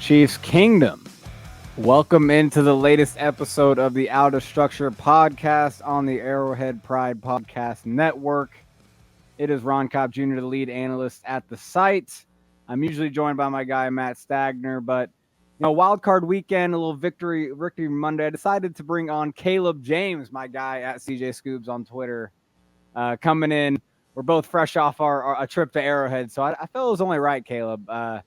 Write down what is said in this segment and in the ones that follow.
Chiefs Kingdom, welcome into the latest episode of the Out of Structure podcast on the Arrowhead Pride Podcast Network. It is Ron Kopp Jr., the lead analyst at the site. I'm usually joined by my guy, Matt Stagner, but wild card weekend, a little victory Monday. I decided to bring on Caleb James, my guy at CJ Scoobs on Twitter, coming in. We're both fresh off our trip to Arrowhead, so I felt it was only right, Caleb. I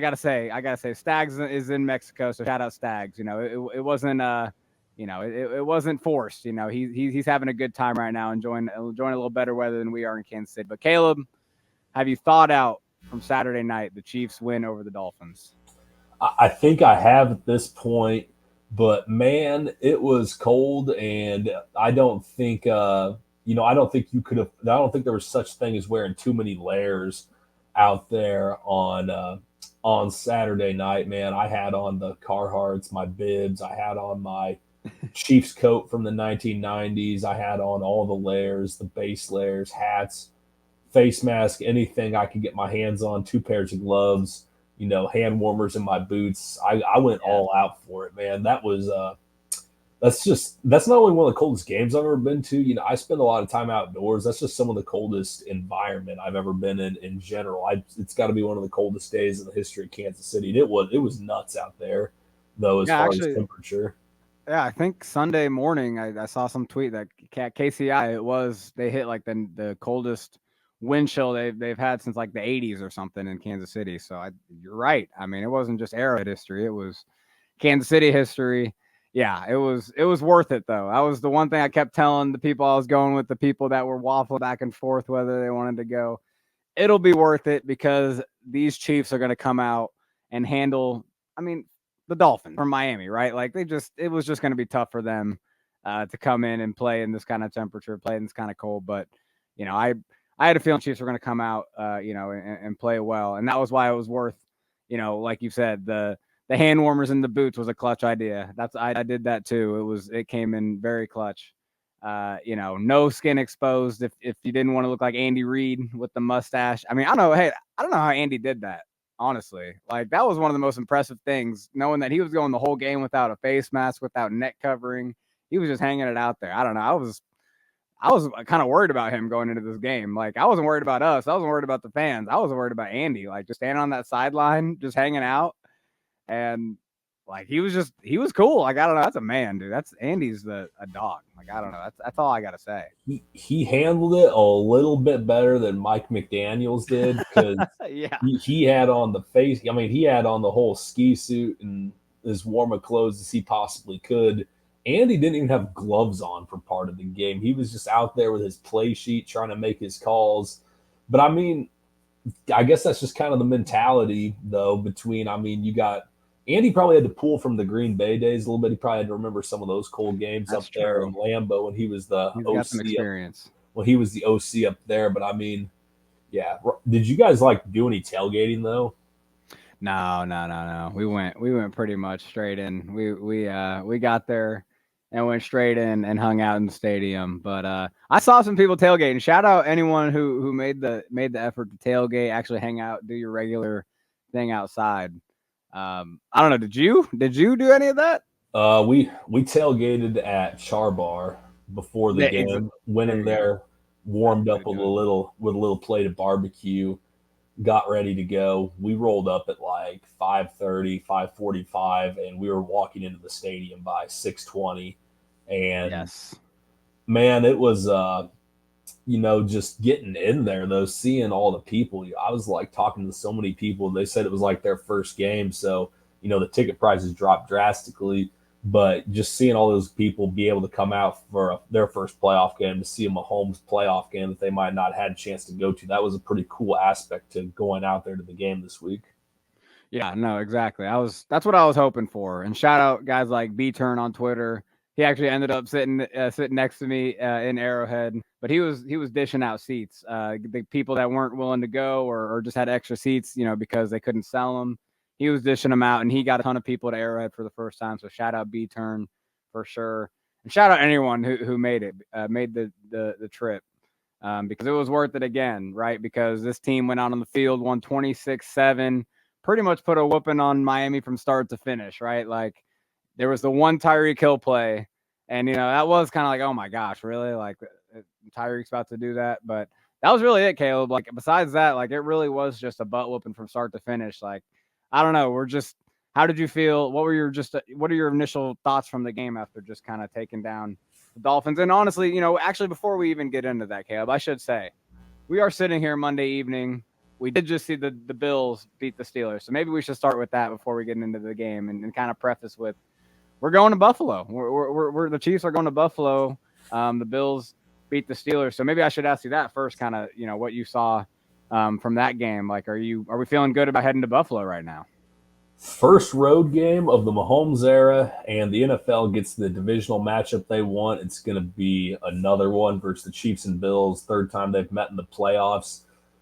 gotta say, Stags is in Mexico, so shout out Stags. It wasn't it wasn't forced. He's having a good time right now, enjoying a little better weather than we are in Kansas City. But Caleb, have you thought out from Saturday night the Chiefs win over the Dolphins? I think I have at this point, but man, it was cold, and I don't think I don't think you could have. I don't think there was such thing as wearing too many layers out there on Saturday night, man. I had on the Carhartts, my bibs. I had on my Chiefs coat from the 1990s. I had on all the layers, the base layers, hats, face mask, anything I could get my hands on, 2 pairs of gloves, hand warmers in my boots. I went all out for it, man. That was that's not only one of the coldest games I've ever been to. I spend a lot of time outdoors. That's just some of the coldest environment I've ever been in general. It's got to be one of the coldest days in the history of Kansas City. And it was nuts out there, though, as far as temperature. Yeah, I think Sunday morning I saw some tweet that KCI, they hit like the coldest wind chill they've had since like the 80s or something in Kansas City. So you're right. I mean, it wasn't just Arrowhead history. It was Kansas City history. Yeah, it was worth it, though. That was the one thing I kept telling the people I was going with, the people that were waffling back and forth whether they wanted to go. It'll be worth it because these Chiefs are going to come out and handle, the Dolphins from Miami, right? Like it was just going to be tough for them to come in and play in this kind of temperature, play in this kind of cold. But, I had a feeling Chiefs were going to come out, and play well. And that was why it was worth, like you said, the hand warmers in the boots was a clutch idea. I did that too. It came in very clutch. No skin exposed if you didn't want to look like Andy Reid with the mustache. I don't know. Hey, I don't know how Andy did that, honestly. Like, that was one of the most impressive things, knowing that he was going the whole game without a face mask, without neck covering. He was just hanging it out there. I don't know. I was kind of worried about him going into this game. Like, I wasn't worried about us. I wasn't worried about the fans. I wasn't worried about Andy, like, just standing on that sideline, just hanging out. And like he was cool. Like, I don't know. That's a man, dude. Andy's a dog. Like, I don't know. That's all I gotta say. He handled it a little bit better than Mike McDaniels did because yeah. he had on the face. He had on the whole ski suit and as warm of clothes as he possibly could. Andy didn't even have gloves on for part of the game. He was just out there with his play sheet trying to make his calls. But I guess that's just kind of the mentality, though, between, you got Andy probably had to pull from the Green Bay days a little bit. He probably had to remember some of those cold games up there in Lambeau when he was the He's got some experience. When he was the OC up there. But yeah. Did you guys do any tailgating though? No. We went pretty much straight in. We got there and went straight in and hung out in the stadium. But I saw some people tailgating. Shout out anyone who made the effort to tailgate, actually hang out, do your regular thing outside. I don't know. Did you do any of that? We tailgated at Char Bar before the game. Went in there, warmed up with a little plate of barbecue, got ready to go. We rolled up at like 5:30, 5:45, and we were walking into the stadium by 6:20. And yes, man, it was just getting in there though, seeing all the people. I was like talking to so many people. They said it was like their first game, so the ticket prices dropped drastically. But just seeing all those people be able to come out for their first playoff game, to see a Mahomes playoff game that they might not have had a chance to go to, that was a pretty cool aspect to going out there to the game this week. Yeah, no, exactly. That's what I was hoping for. And shout out guys like B-Turn on Twitter. He actually ended up sitting next to me in Arrowhead, but he was dishing out seats. The people that weren't willing to go or just had extra seats, because they couldn't sell them, he was dishing them out, and he got a ton of people to Arrowhead for the first time. So shout out B-Turn for sure. Shout out anyone who made it, made the trip, because it was worth it again, right? Because this team went out on the field, won 26-7, pretty much put a whooping on Miami from start to finish, right? Like there was the one Tyreek Hill play, and that was kind of like, oh my gosh, really? Like Tyreek's about to do that, but that was really it, Caleb. Like besides that, like it really was just a butt whooping from start to finish. Like I don't know, how did you feel? What are your initial thoughts from the game after just kind of taking down the Dolphins? And honestly, actually before we even get into that, Caleb, I should say we are sitting here Monday evening. We did just see the Bills beat the Steelers, so maybe we should start with that before we get into the game and kind of preface with we're going to Buffalo. We're the Chiefs are going to Buffalo. The Bills beat the Steelers, so maybe I should ask you that first, kind of what you saw from that game. Like, are we feeling good about heading to Buffalo right now? First road game of the Mahomes era, and the NFL gets the divisional matchup they want. It's going to be another one versus the Chiefs and Bills. Third time they've met in the playoffs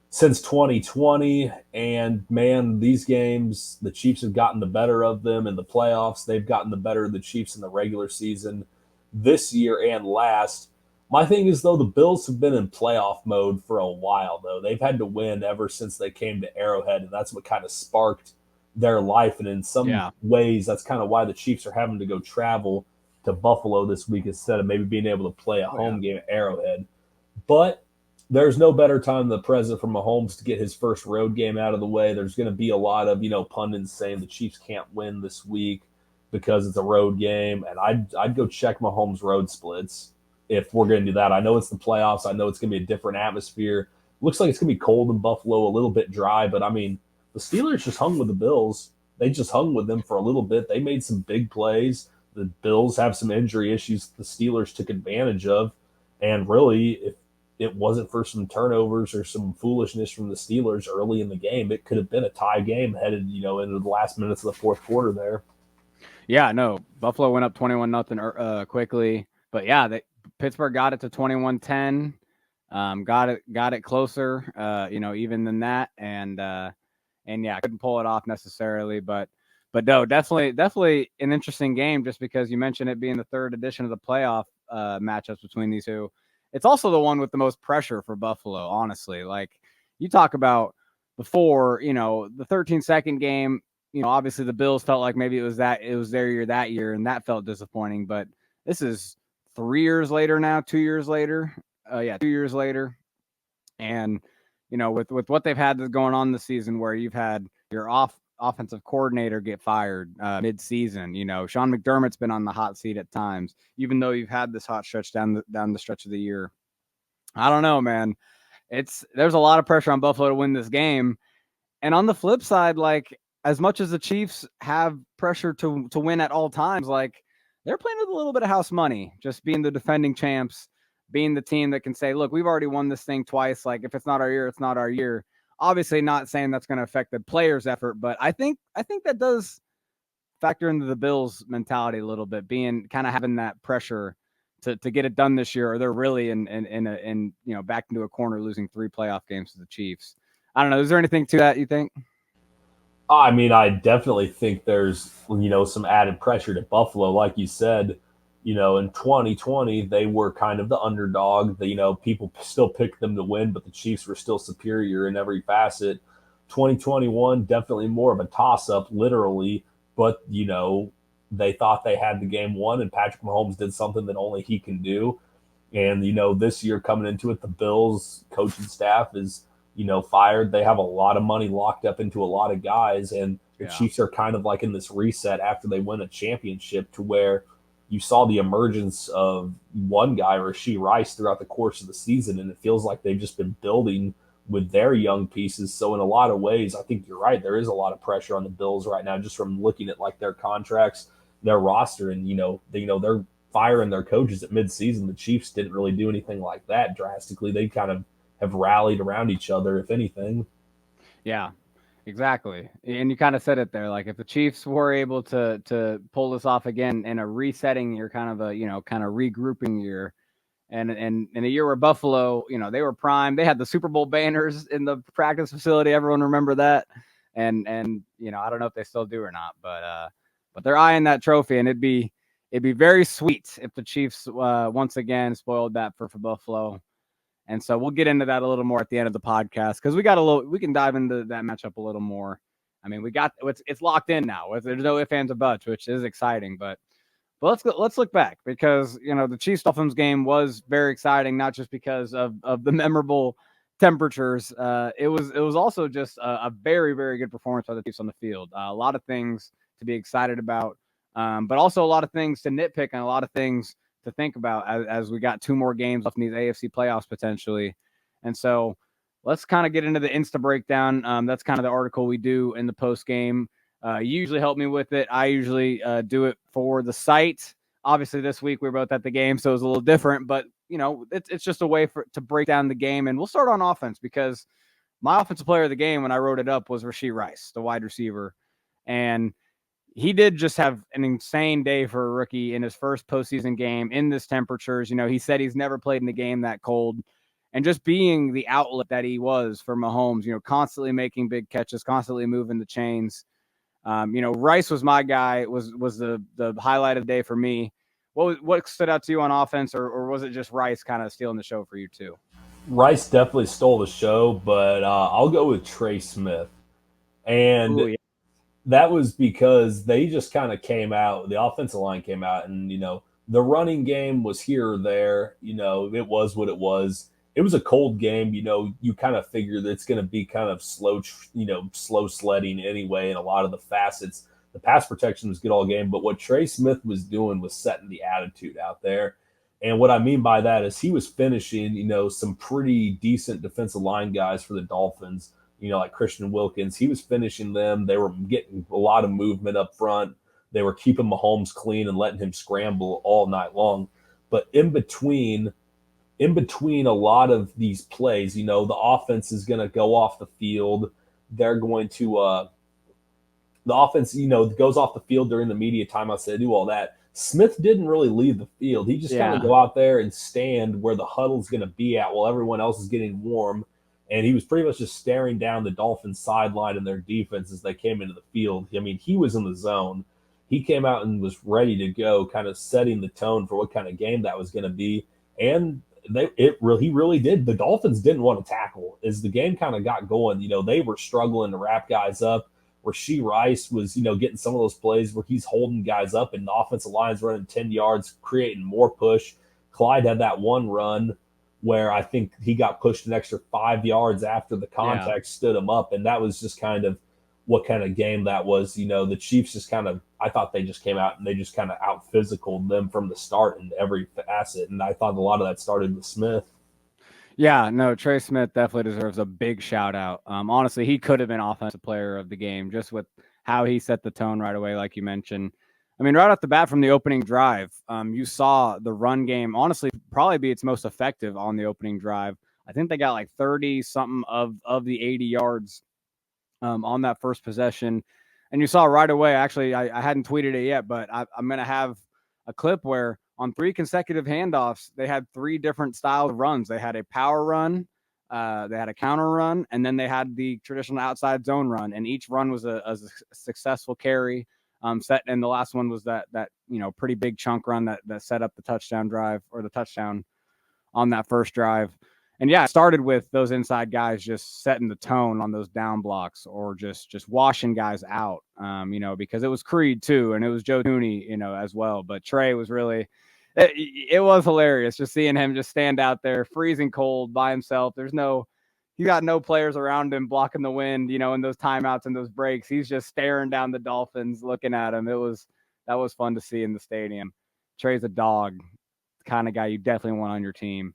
since 2020. And man, these games, the Chiefs have gotten the better of them in the playoffs. They've gotten the better of the Chiefs in the regular season this year and last. My thing is, though, the Bills have been in playoff mode for a while, though. They've had to win ever since they came to Arrowhead, and that's what kind of sparked their life. And in some ways, that's kind of why the Chiefs are having to go travel to Buffalo this week instead of maybe being able to play a home game at Arrowhead. But there's no better time than the present for Mahomes to get his first road game out of the way. There's going to be a lot of, pundits saying the Chiefs can't win this week because it's a road game. And I'd go check Mahomes' road splits if we're going to do that. I know it's the playoffs. I know it's going to be a different atmosphere. Looks like it's going to be cold in Buffalo, a little bit dry, but I mean, the Steelers just hung with the Bills. They just hung with them for a little bit. They made some big plays. The Bills have some injury issues the Steelers took advantage of. And really, if it wasn't for some turnovers or some foolishness from the Steelers early in the game, it could have been a tie game headed, into the last minutes of the fourth quarter there. Yeah, no, Buffalo went up 21-0 quickly. But yeah, Pittsburgh got it to 21-10. Got it closer, even than that. And yeah, couldn't pull it off necessarily, but no, definitely an interesting game just because you mentioned it being the third edition of the playoff matchups between these two. It's also the one with the most pressure for Buffalo, honestly. Like you talk about before, the 13-second game, obviously the Bills felt like maybe it was their year that year, and that felt disappointing. But this is 3 years later now, 2 years later. 2 years later. And with what they've had going on this season, where you've had your offensive coordinator get fired mid-season, Sean McDermott's been on the hot seat at times, even though you've had this hot stretch down the stretch of the year. I don't know, man. There's a lot of pressure on Buffalo to win this game, and on the flip side, like as much as the Chiefs have pressure to win at all times, like they're playing with a little bit of house money, just being the defending champs, being the team that can say, look, we've already won this thing twice. Like if it's not our year, it's not our year. Obviously not saying that's going to affect the players' effort, but I think that does factor into the Bills' mentality a little bit, being kind of having that pressure to get it done this year, or they're really in back into a corner, losing 3 playoff games to the Chiefs. I don't know. Is there anything to that you think? I mean, I definitely think there's, some added pressure to Buffalo. Like you said, in 2020, they were kind of the underdog. People still picked them to win, but the Chiefs were still superior in every facet. 2021, definitely more of a toss-up, literally. But, they thought they had the game won, and Patrick Mahomes did something that only he can do. And, this year coming into it, the Bills coaching staff is fired. They have a lot of money locked up into a lot of guys, and the Chiefs are kind of like in this reset after they win a championship, to where you saw the emergence of one guy, Rashee Rice, throughout the course of the season, and it feels like they've just been building with their young pieces. So in a lot of ways, I think you're right. There is a lot of pressure on the Bills right now, just from looking at like their contracts, their roster, and they're firing their coaches at midseason. The Chiefs didn't really do anything like that drastically. They kind of have rallied around each other, if anything. Yeah, exactly. And you kind of said it there. Like if the Chiefs were able to pull this off again in a resetting year, kind of a kind of regrouping year, and in a year where Buffalo, they were prime. They had the Super Bowl banners in the practice facility. Everyone remember that. And I don't know if they still do or not, but they're eyeing that trophy, and it'd be it'd be very sweet if the Chiefs once again spoiled that for Buffalo. And so we'll get into that a little more at the end of the podcast because we can dive into that matchup a little more. I mean, it's locked in now. There's no ifs, ands, or buts, which is exciting. But let's look back because the Chiefs Dolphins game was very exciting, not just because of the memorable temperatures. It was also just a very, very good performance by the Chiefs on the field. A lot of things to be excited about, but also a lot of things to nitpick and a lot of things to think about as we got 2 more games left in these AFC playoffs potentially. And so let's kind of get into the Insta breakdown. That's kind of the article we do in the post game. You usually help me with it. I usually do it for the site. Obviously, this week we were both at the game, so it was a little different. But it's just a way to break down the game, and we'll start on offense because my offensive player of the game when I wrote it up was Rashee Rice, the wide receiver, and he did just have an insane day for a rookie in his first postseason game in this temperatures. He said he's never played in a game that cold. And just being the outlet that he was for Mahomes, constantly making big catches, constantly moving the chains. Rice was my guy. Was the highlight of the day for me. What stood out to you on offense, or was it just Rice kind of stealing the show for you too? Rice definitely stole the show, but I'll go with Trey Smith. And Ooh, yeah. that was because they just kind of came out, the offensive line came out, and, the running game was here or there. It was what it was. It was a cold game. You kind of figure that it's going to be kind of slow sledding anyway in a lot of the facets. The pass protection was good all game, but what Trey Smith was doing was setting the attitude out there. And what I mean by that is he was finishing, some pretty decent defensive line guys for the Dolphins, like Christian Wilkins. He was finishing them. They were getting a lot of movement up front. They were keeping Mahomes clean and letting him scramble all night long. But in between a lot of these plays, the offense is going to go off the field. They're going to the offense, goes off the field during the media timeouts. They do all that. Smith didn't really leave the field. He just kind of go out there and stand where the huddle's going to be at while everyone else is getting warm. And he was pretty much just staring down the Dolphins sideline and their defense as they came into the field. I mean, he was in the zone. He came out and was ready to go, kind of setting the tone for what kind of game that was going to be. And he really did. The Dolphins didn't want to tackle. As the game kind of got going, they were struggling to wrap guys up. Rashee Rice was, getting some of those plays where he's holding guys up and the offensive line's running 10 yards, creating more push. Clyde had that one run where I think he got pushed an extra 5 yards after the contact stood him up. And that was just kind of what kind of game that was. The Chiefs just I thought they just came out and they just kind of out physicaled them from the start in every facet. And I thought a lot of that started with Smith. Yeah, no, Trey Smith definitely deserves a big shout out. Honestly, he could have been offensive player of the game just with how he set the tone right away, like you mentioned. I mean, right off the bat from the opening drive, you saw the run game honestly probably be its most effective on the opening drive. I think they got like 30 something of the 80 yards on that first possession. And you saw right away, actually, I hadn't tweeted it yet, but I'm going to have a clip where on 3 consecutive handoffs, they had 3 different styles of runs. They had a power run, they had a counter run, and then they had the traditional outside zone run. And each run was a successful carry set. And the last one was that pretty big chunk run that set up the touchdown drive or the touchdown on that first drive. And yeah, it started with those inside guys just setting the tone on those down blocks or just washing guys out, because it was Creed too, and it was Joe Tooney, as well. But Trey was really, it was hilarious just seeing him just stand out there, freezing cold by himself. He got no players around him blocking the wind, in those timeouts and those breaks. He's just staring down the Dolphins, looking at him. That was fun to see in the stadium. Trey's a dog, kind of guy you definitely want on your team.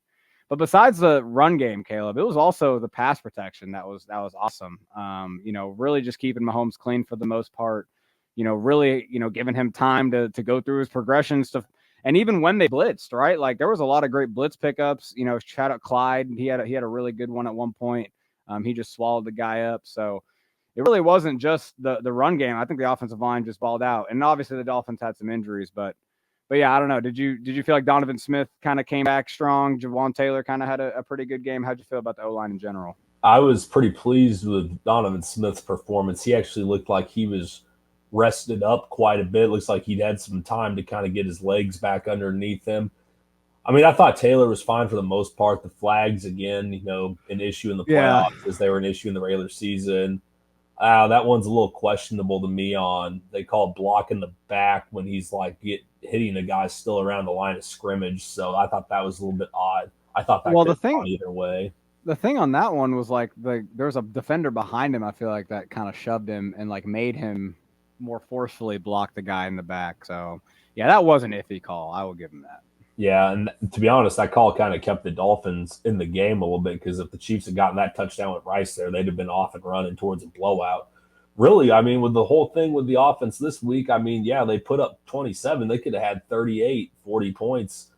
But besides the run game, Caleb, it was also the pass protection that was awesome. Really just keeping Mahomes clean for the most part. Really, giving him time to go through his progressions and even when they blitzed, right? Like there was a lot of great blitz pickups. Shout out Clyde. He had a really good one at one point. He just swallowed the guy up. So it really wasn't just the run game. I think the offensive line just balled out, and obviously the Dolphins had some injuries, but yeah, I don't know. Did you feel like Donovan Smith kind of came back strong? Javon Taylor kind of had a pretty good game. How'd you feel about the O-line in general? I was pretty pleased with Donovan Smith's performance. He actually looked like he was rested up quite a bit. Looks like he'd had some time to kind of get his legs back underneath him. I mean, I thought Taylor was fine for the most part. The flags, again, an issue in the Yeah. playoffs as they were an issue in the regular season. That one's a little questionable to me. They call it blocking the back when he's like hitting a guy still around the line of scrimmage. So I thought that was a little bit odd. I thought that Well, could have gone either way. the thing on that one was like there's a defender behind him. I feel like that kind of shoved him and like made him more forcefully block the guy in the back. So yeah, that was an iffy call. I will give him that. Yeah, and to be honest, that call kind of kept the Dolphins in the game a little bit because if the Chiefs had gotten that touchdown with Rice there, they'd have been off and running towards a blowout. Really, I mean, with the whole thing with the offense this week, I mean, yeah, they put up 27. They could have had 38, 40 points.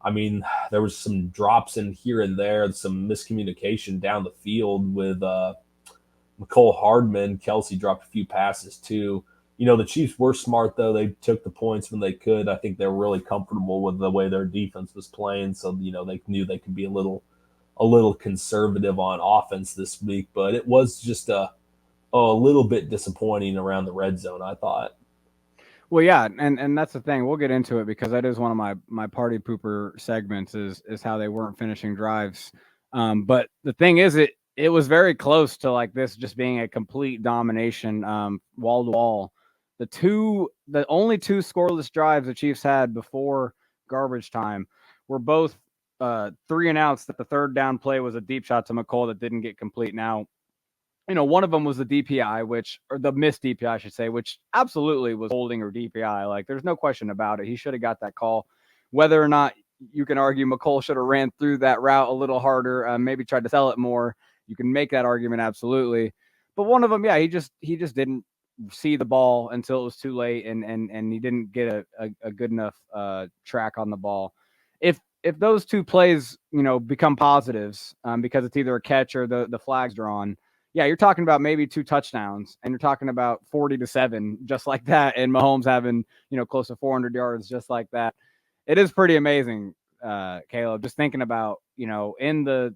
I mean, there was some drops in here and there, some miscommunication down the field with McCole Hardman. Kelsey dropped a few passes too. The Chiefs were smart though. They took the points when they could. I think they were really comfortable with the way their defense was playing. So, they knew they could be a little conservative on offense this week, but it was just a little bit disappointing around the red zone, I thought. Well, yeah, and that's the thing. We'll get into it because that is one of my party pooper segments is how they weren't finishing drives. But the thing is, it was very close to like this just being a complete domination, wall to wall. The only two scoreless drives the Chiefs had before garbage time were both 3-and-outs. That the third down play was a deep shot to McCole that didn't get complete. Now, one of them was the DPI, or the missed DPI, I should say, which absolutely was holding or DPI. Like, there's no question about it. He should have got that call. Whether or not you can argue McCole should have ran through that route a little harder, maybe tried to sell it more. You can make that argument, absolutely. But one of them, yeah, he just didn't see the ball until it was too late, and he didn't get a good enough track on the ball. If those two plays, become positives because it's either a catch or the flag's drawn, yeah, you're talking about maybe 2 touchdowns, and you're talking about 40-7, just like that, and Mahomes having close to 400 yards, just like that. It is pretty amazing, Caleb. Just thinking about in the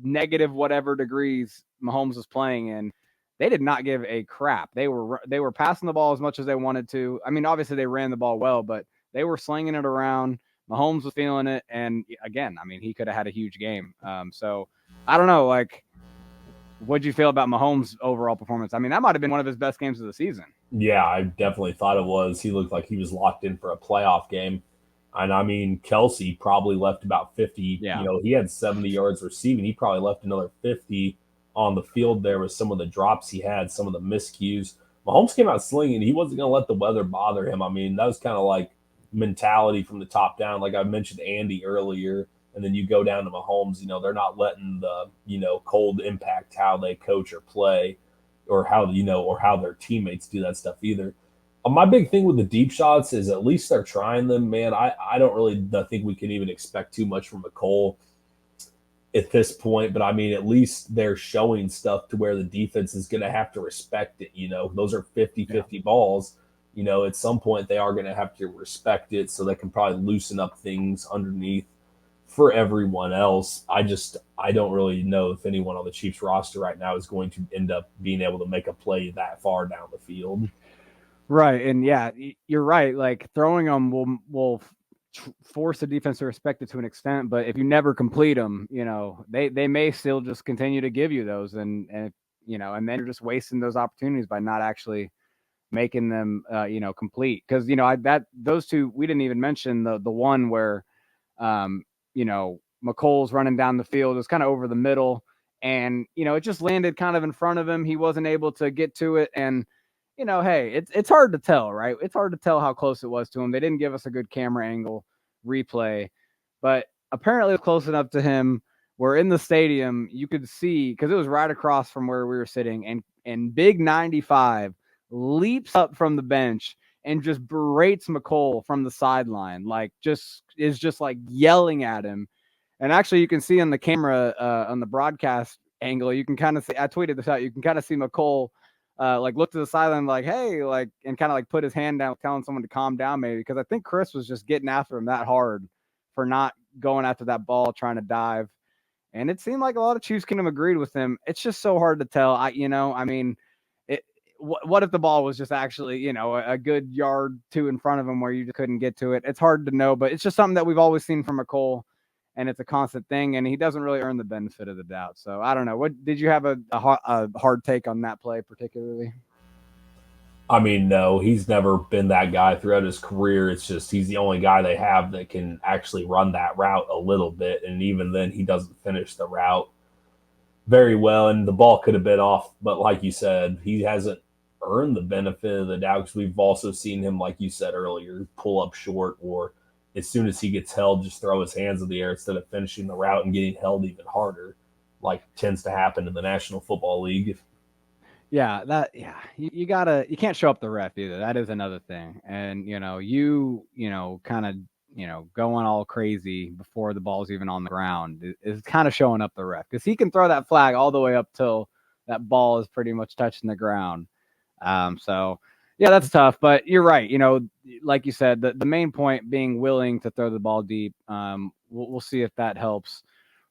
negative whatever degrees Mahomes was playing in, they did not give a crap. They were passing the ball as much as they wanted to. I mean, obviously they ran the ball well, but they were slinging it around. Mahomes was feeling it, and again, I mean, he could have had a huge game. So I don't know, like. What'd you feel about Mahomes' overall performance? I mean, that might have been one of his best games of the season. Yeah, I definitely thought it was. He looked like he was locked in for a playoff game. And I mean, Kelsey probably left about 50. Yeah. He had 70 yards receiving. He probably left another 50 on the field there with some of the drops he had, some of the miscues. Mahomes came out slinging. He wasn't going to let the weather bother him. I mean, that was kind of like mentality from the top down. Like I mentioned Andy earlier, and then you go down to Mahomes, they're not letting the, cold impact how they coach or play or how their teammates do that stuff either. My big thing with the deep shots is at least they're trying them, man. I don't really think we can even expect too much from McCole at this point, but I mean, at least they're showing stuff to where the defense is going to have to respect it. Those are 50-50 balls. At some point they are going to have to respect it so they can probably loosen up things underneath for everyone else. I don't really know if anyone on the Chiefs roster right now is going to end up being able to make a play that far down the field. Right. And yeah, you're right. Like throwing them will force the defense to respect it to an extent, but if you never complete them, they may still just continue to give you those and then you're just wasting those opportunities by not actually making them complete. Cause those two, we didn't even mention the one where McColl's running down the field. It was kind of over the middle, and it just landed kind of in front of him. He wasn't able to get to it, and hey, it's hard to tell, right? It's hard to tell how close it was to him. They didn't give us a good camera angle replay, but apparently it was close enough to him where in the stadium you could see, because it was right across from where we were sitting, and Big 95 leaps up from the bench and just berates McCole from the sideline, like just like yelling at him. And actually, you can see on the camera on the broadcast angle, you can kind of see. I tweeted this out. You can kind of see McCole like look to the sideline, like hey, like and kind of like put his hand down, telling someone to calm down, maybe because I think Chris was just getting after him that hard for not going after that ball, trying to dive. And it seemed like a lot of Chiefs Kingdom agreed with him. It's just so hard to tell. I mean, what if the ball was just actually, a good yard two in front of him where you just couldn't get to it? It's hard to know, but it's just something that we've always seen from McCole, and it's a constant thing, and he doesn't really earn the benefit of the doubt. So I don't know. What did you have a hard take on that play particularly? I mean, no, he's never been that guy throughout his career. It's just he's the only guy they have that can actually run that route a little bit, and even then, he doesn't finish the route very well, and the ball could have been off. But like you said, he hasn't earned the benefit of the doubt because we've also seen him, like you said earlier, pull up short, or as soon as he gets held, just throw his hands in the air instead of finishing the route and getting held even harder, like tends to happen in the National Football League. You gotta, you can't show up the ref either. That is another thing. And kind of, going all crazy before the ball's even on the ground is kind of showing up the ref, because he can throw that flag all the way up till that ball is pretty much touching the ground. So yeah, that's tough, but you're right. Like you said, the main point being willing to throw the ball deep. We'll see if that helps.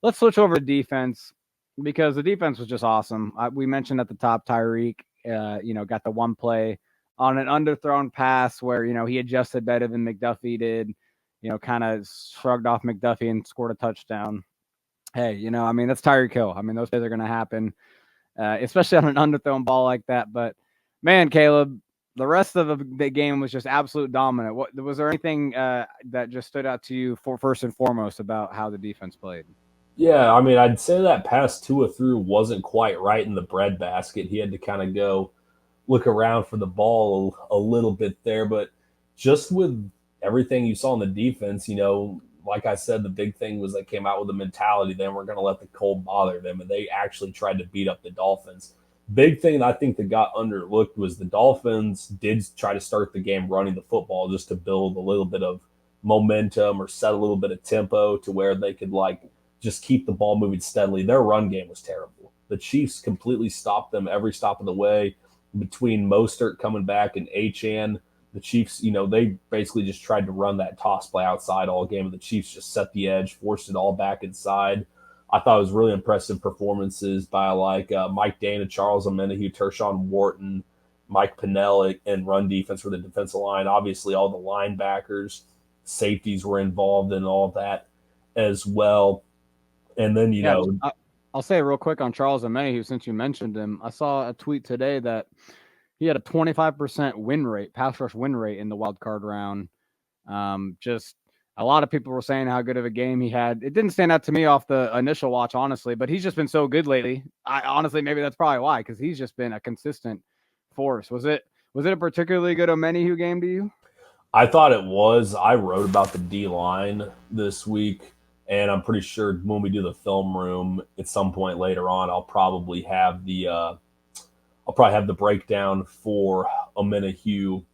Let's switch over to defense, because the defense was just awesome. We mentioned at the top, Tyreek, got the one play on an underthrown pass where, he adjusted better than McDuffie did, kind of shrugged off McDuffie and scored a touchdown. Hey, that's Tyreek Hill. Those plays are going to happen, especially on an underthrown ball like that. But man, Caleb, the rest of the game was just absolute dominant. Was there anything that just stood out to you for first and foremost about how the defense played? Yeah, I mean, I'd say that pass Tua threw wasn't quite right in the breadbasket. He had to kind of go look around for the ball a little bit there, but just with everything you saw in the defense, like I said, the big thing was they came out with a mentality they weren't going to let the cold bother them, and they actually tried to beat up the Dolphins. Big thing that I think that got underlooked was the Dolphins did try to start the game running the football just to build a little bit of momentum or set a little bit of tempo to where they could just keep the ball moving steadily. Their run game was terrible. The Chiefs completely stopped them every stop of the way. Between Mostert coming back and Achan, the Chiefs, they basically just tried to run that toss play outside all game, and the Chiefs just set the edge, forced it all back inside. I thought it was really impressive performances by Mike Dana, Charles Omenihu, Tershawn Wharton, Mike Pinnell, and run defense for the defensive line. Obviously, all the linebackers, safeties were involved in all of that as well. And then, Yeah, I'll say real quick on Charles Omenihu, since you mentioned him. I saw a tweet today that he had a 25% win rate, pass rush win rate in the wild card round. Just a lot of people were saying how good of a game he had. It didn't stand out to me off the initial watch, honestly, but he's just been so good lately. I honestly, maybe that's probably why, because he's just been a consistent force. Was it a particularly good Omenihu game to you? I thought it was. I wrote about the D line this week, and I'm pretty sure when we do the film room at some point later on, I'll probably have the breakdown for Omenihu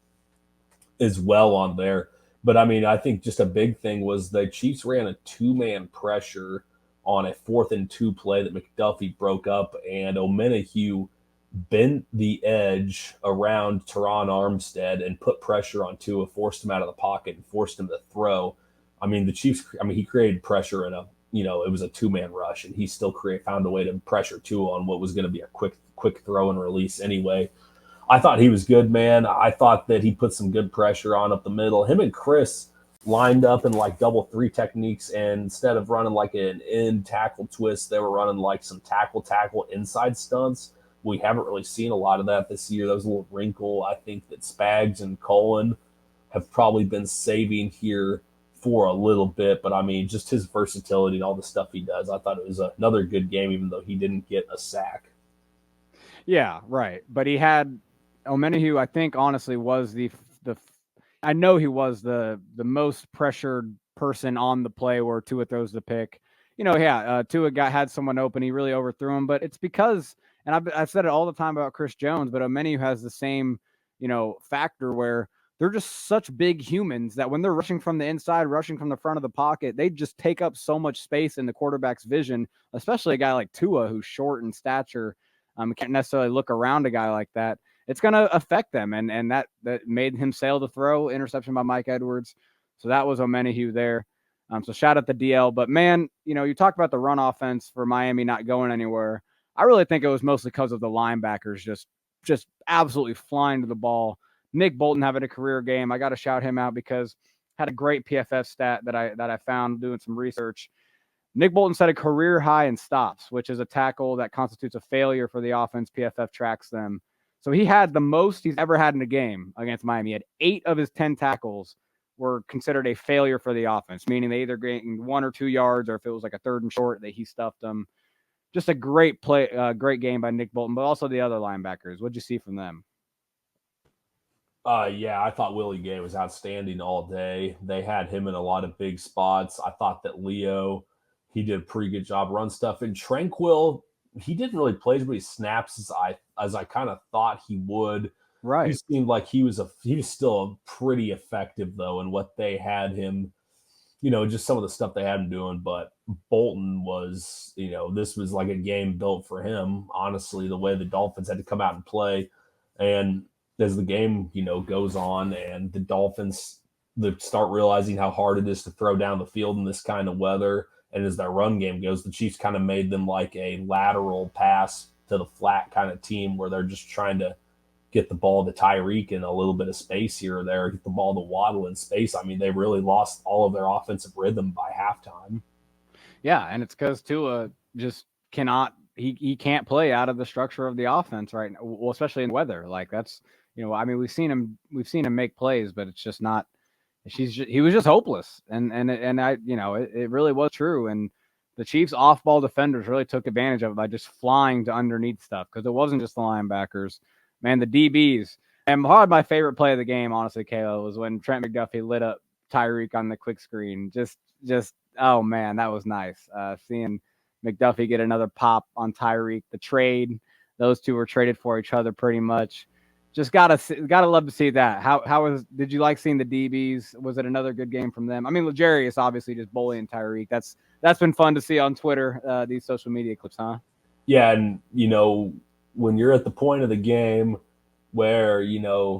as well on there. But I mean, I think just a big thing was the Chiefs ran a two-man pressure on a 4th and 2 play that McDuffie broke up, and Omenihu bent the edge around Teron Armstead and put pressure on Tua, forced him out of the pocket, and forced him to throw. I mean, the Chiefs. I mean, he created pressure in it was a 2-man rush, and he still found a way to pressure Tua on what was going to be a quick throw and release anyway. I thought he was good, man. I thought that he put some good pressure on up the middle. Him and Chris lined up in double 3 techniques, and instead of running like an in tackle twist, they were running like some tackle inside stunts. We haven't really seen a lot of that this year. That was a little wrinkle I think that Spags and Cullen have probably been saving here for a little bit. But I mean, just his versatility and all the stuff he does, I thought it was another good game, even though he didn't get a sack. Yeah, right. But he had Omenihu, I think, honestly, was the I know he was the most pressured person on the play where Tua throws the pick. Tua had someone open, he really overthrew him, but it's because, and I've said it all the time about Chris Jones, but Omenihu has the same, factor where they're just such big humans that when they're rushing from the inside, rushing from the front of the pocket, they just take up so much space in the quarterback's vision, especially a guy like Tua who's short in stature. Can't necessarily look around a guy like that. It's going to affect them, and that made him sail to throw. Interception by Mike Edwards. So that was Omenihu there. So shout out the DL. But, man, you talk about the run offense for Miami not going anywhere. I really think it was mostly because of the linebackers just just absolutely flying to the ball. Nick Bolton having a career game. I got to shout him out because had a great PFF stat that I found doing some research. Nick Bolton set a career high in stops, which is a tackle that constitutes a failure for the offense. PFF tracks them. So he had the most he's ever had in a game against Miami. He had 8 of his 10 tackles were considered a failure for the offense, meaning they either gained 1 or 2 yards, or if it was like a 3rd and short, that he stuffed them. Just a great play, great game by Nick Bolton, but also the other linebackers. What'd you see from them? Yeah, I thought Willie Gay was outstanding all day. They had him in a lot of big spots. I thought that Leo, he did a pretty good job run stuff. And Tranquil, he didn't really play as many snaps as I kind of thought he would. He Right. seemed like he was still pretty effective though in what they had him, just some of the stuff they had him doing. But Bolton was, this was like a game built for him. Honestly, the way the Dolphins had to come out and play, and as the game, goes on and the Dolphins start realizing how hard it is to throw down the field in this kind of weather. And as their run game goes, the Chiefs kind of made them like a lateral pass to the flat kind of team where they're just trying to get the ball to Tyreek in a little bit of space here or there, get the ball to Waddle in space. I mean, they really lost all of their offensive rhythm by halftime. Yeah, and it's because Tua just cannot. He can't play out of the structure of the offense right now. Well, especially in weather. Like that's I mean, we've seen him make plays, but it's just not. He was just hopeless, and I it really was true. And the Chiefs off-ball defenders really took advantage of it by just flying to underneath stuff because it wasn't just the linebackers, man. The DBs. And probably my favorite play of the game, honestly, Kayla, was when Trent McDuffie lit up Tyreek on the quick screen. Just oh man, that was nice. Seeing McDuffie get another pop on Tyreek. The trade, those two were traded for each other pretty much. Just gotta love to see that. Did you like seeing the DBs? Was it another good game from them? I mean, Legarius obviously just bullying Tyreek. That's been fun to see on Twitter. These social media clips, huh? Yeah, and when you're at the point of the game where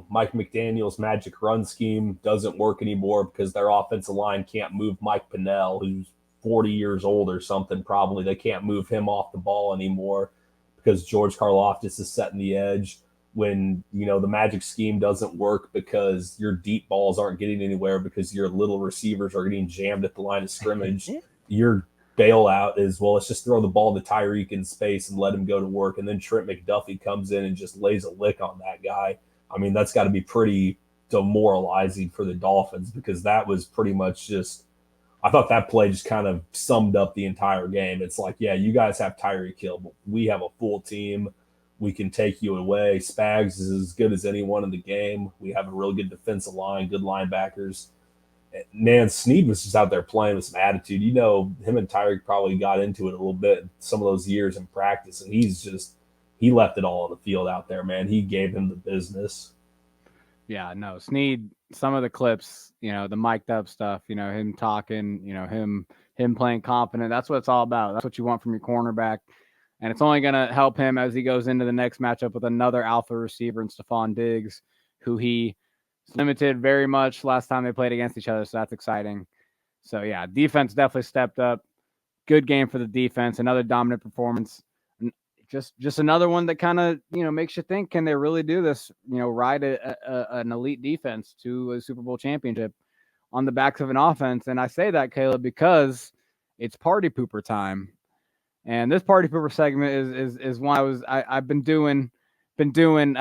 Mike McDaniel's magic run scheme doesn't work anymore because their offensive line can't move Mike Pinnell, who's 40 years old or something. Probably they can't move him off the ball anymore because George Karlaftis is setting the edge. When the magic scheme doesn't work because your deep balls aren't getting anywhere because your little receivers are getting jammed at the line of scrimmage, your bailout is, well, let's just throw the ball to Tyreek in space and let him go to work. And then Trent McDuffie comes in and just lays a lick on that guy. I mean, that's got to be pretty demoralizing for the Dolphins because that was pretty much just, I thought that play just kind of summed up the entire game. It's like, yeah, you guys have Tyreek Hill, but we have a full team. We can take you away. Spags is as good as anyone in the game. We have a really good defensive line, good linebackers. Man, Snead was just out there playing with some attitude. Him and Tyreek probably got into it a little bit some of those years in practice, and he left it all on the field out there, man. He gave him the business. Yeah, no, Snead. Some of the clips, the mic'd up stuff, him talking, him playing confident. That's what it's all about. That's what you want from your cornerback. And it's only going to help him as he goes into the next matchup with another alpha receiver in Stephon Diggs, who he limited very much last time they played against each other. So that's exciting. So, yeah, defense definitely stepped up. Good game for the defense. Another dominant performance. Just another one that kind of, makes you think, can they really do this, ride an elite defense to a Super Bowl championship on the backs of an offense? And I say that, Caleb, because it's party pooper time. And this party pooper segment is one I've been doing, and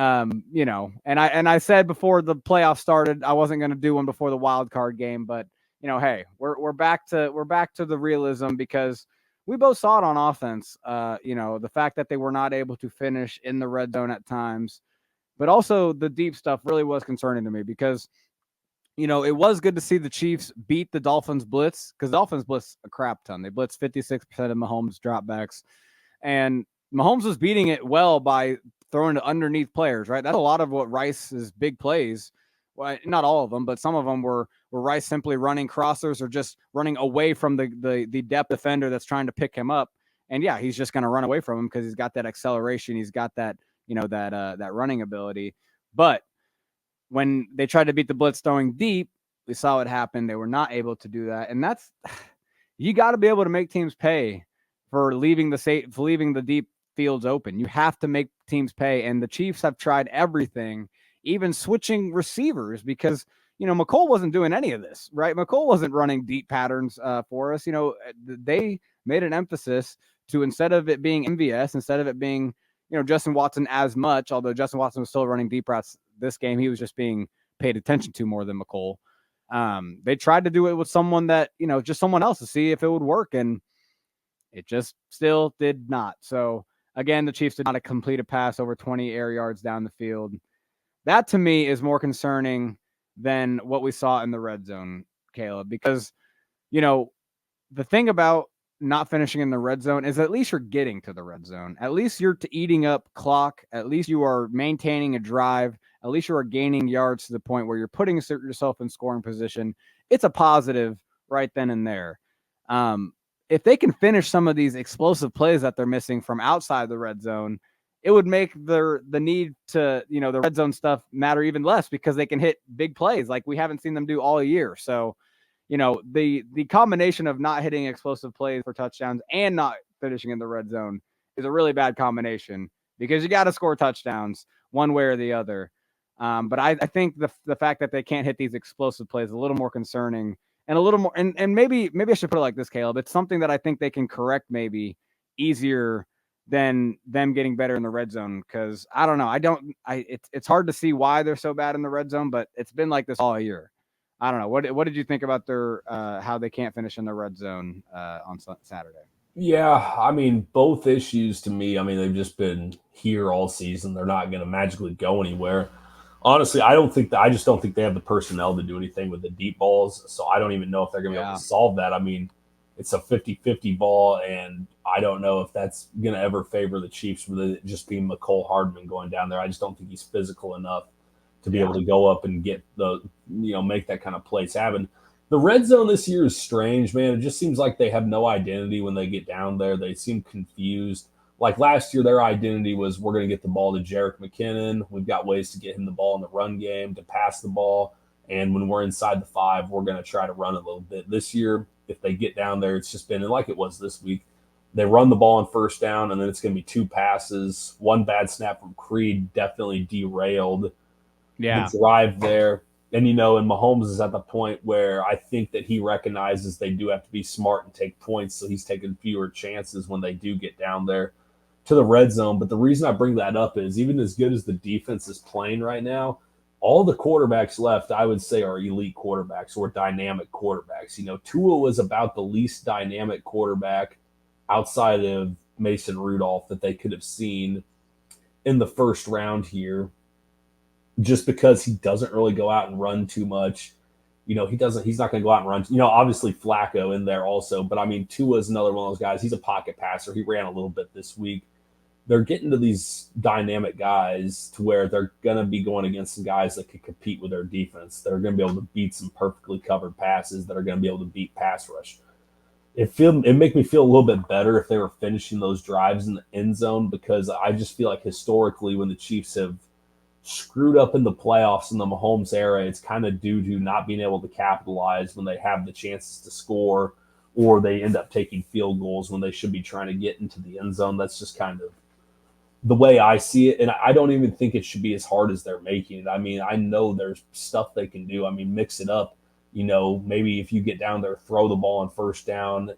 I said before the playoffs started I wasn't going to do one before the wild card game, but hey, we're back to the realism because we both saw it on offense. The fact that they were not able to finish in the red zone at times, but also the deep stuff really was concerning to me because it was good to see the Chiefs beat the Dolphins blitz because the Dolphins blitz a crap ton. They blitzed 56% of Mahomes' dropbacks, and Mahomes was beating it well by throwing to underneath players, right? That's a lot of what Rice's big plays. Well, not all of them, but some of them were Rice simply running crossers or just running away from the depth defender that's trying to pick him up. And yeah, he's just going to run away from him because he's got that acceleration. He's got that, that running ability. But when they tried to beat the blitz throwing deep, we saw what happened. They were not able to do that. And that's, you got to be able to make teams pay for leaving the deep fields open. You have to make teams pay. And the Chiefs have tried everything, even switching receivers, because, McCole wasn't doing any of this, right? McCole wasn't running deep patterns for us. They made an emphasis to, instead of it being MVS, instead of it being, Justin Watson as much, although Justin Watson was still running deep routes this game, he was just being paid attention to more than McCole. They tried to do it with someone that, just someone else to see if it would work. And it just still did not. So again, the Chiefs did not complete a pass over 20 air yards down the field. That to me is more concerning than what we saw in the red zone, Caleb, because, the thing about not finishing in the red zone is at least you're getting to the red zone. At least you're eating up clock. At least you are maintaining a drive. At least you are gaining yards to the point where you're putting yourself in scoring position. It's a positive right then and there. If they can finish some of these explosive plays that they're missing from outside the red zone, it would make the need to, the red zone stuff matter even less, because they can hit big plays like we haven't seen them do all year. So, the combination of not hitting explosive plays for touchdowns and not finishing in the red zone is a really bad combination, because you got to score touchdowns one way or the other. But I think the fact that they can't hit these explosive plays is a little more concerning, and a little more, and maybe I should put it like this, Caleb. It's something that I think they can correct maybe easier than them getting better in the red zone. Because I don't know, it's hard to see why they're so bad in the red zone, but it's been like this all year. I don't know. What did you think about their how they can't finish in the red zone on Saturday? Yeah, I mean, both issues to me, I mean, they've just been here all season. They're not going to magically go anywhere. Honestly, I just don't think they have the personnel to do anything with the deep balls. So I don't even know if they're going to be able to solve that. I mean, it's a 50-50 ball, and I don't know if that's going to ever favor the Chiefs with it just being McCole Hardman going down there. I just don't think he's physical enough to be able to go up and get make that kind of plays happen. The red zone this year is strange, man. It just seems like they have no identity when they get down there. They seem confused. Like last year, their identity was, we're going to get the ball to Jerick McKinnon. We've got ways to get him the ball in the run game, to pass the ball. And when we're inside the 5, we're going to try to run a little bit. This year, if they get down there, it's just been like it was this week. They run the ball on first down, and then it's going to be 2 passes. One bad snap from Creed definitely derailed the drive there. And, and Mahomes is at the point where I think that he recognizes they do have to be smart and take points, so he's taking fewer chances when they do get down there to the red zone. But the reason I bring that up is, even as good as the defense is playing right now, all the quarterbacks left, I would say, are elite quarterbacks or dynamic quarterbacks. Tua was about the least dynamic quarterback outside of Mason Rudolph that they could have seen in the first round here, just because he doesn't really go out and run too much. He's not going to go out and run. Obviously Flacco in there also, but I mean, Tua is another one of those guys. He's a pocket passer. He ran a little bit this week. They're getting to these dynamic guys to where they're going to be going against some guys that can compete with their defense, that are going to be able to beat some perfectly covered passes, that are going to be able to beat pass rush. It make me feel a little bit better if they were finishing those drives in the end zone, because I just feel like historically when the Chiefs have screwed up in the playoffs in the Mahomes era, it's kind of due to not being able to capitalize when they have the chances to score, or they end up taking field goals when they should be trying to get into the end zone. That's just kind of the way I see it. And I don't even think it should be as hard as they're making it. I mean, I know there's stuff they can do. I mean, mix it up. Maybe if you get down there, throw the ball on first down,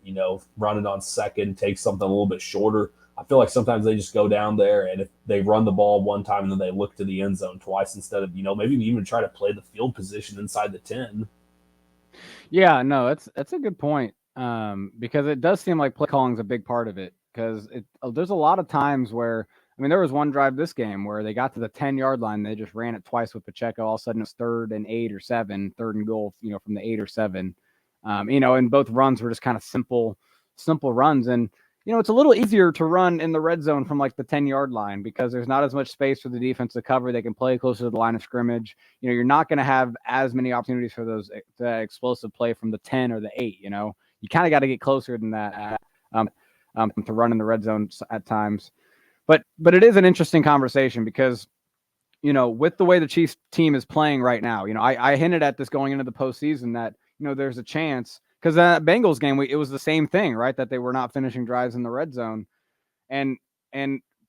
run it on second, take something a little bit shorter. I feel like sometimes they just go down there, and if they run the ball one time and then they look to the end zone twice, instead of, maybe even try to play the field position inside the 10. Yeah, no, that's a good point. Because it does seem like play calling is a big part of it, because there's a lot of times where, I mean, there was one drive this game where they got to the 10-yard line. They just ran it twice with Pacheco. All of a sudden it's 3rd and 8 or 7, 3rd and goal, from the 8 or 7. And both runs were just kind of simple runs. And, it's a little easier to run in the red zone from like the 10-yard line, because there's not as much space for the defense to cover. They can play closer to the line of scrimmage. You're not going to have as many opportunities for that explosive play from the 10 or the 8. You kind of got to get closer than that to run in the red zone at times. But it is an interesting conversation, because, with the way the Chiefs team is playing right now, I hinted at this going into the postseason that, there's a chance, because that Bengals game, it was the same thing, right? That they were not finishing drives in the red zone. And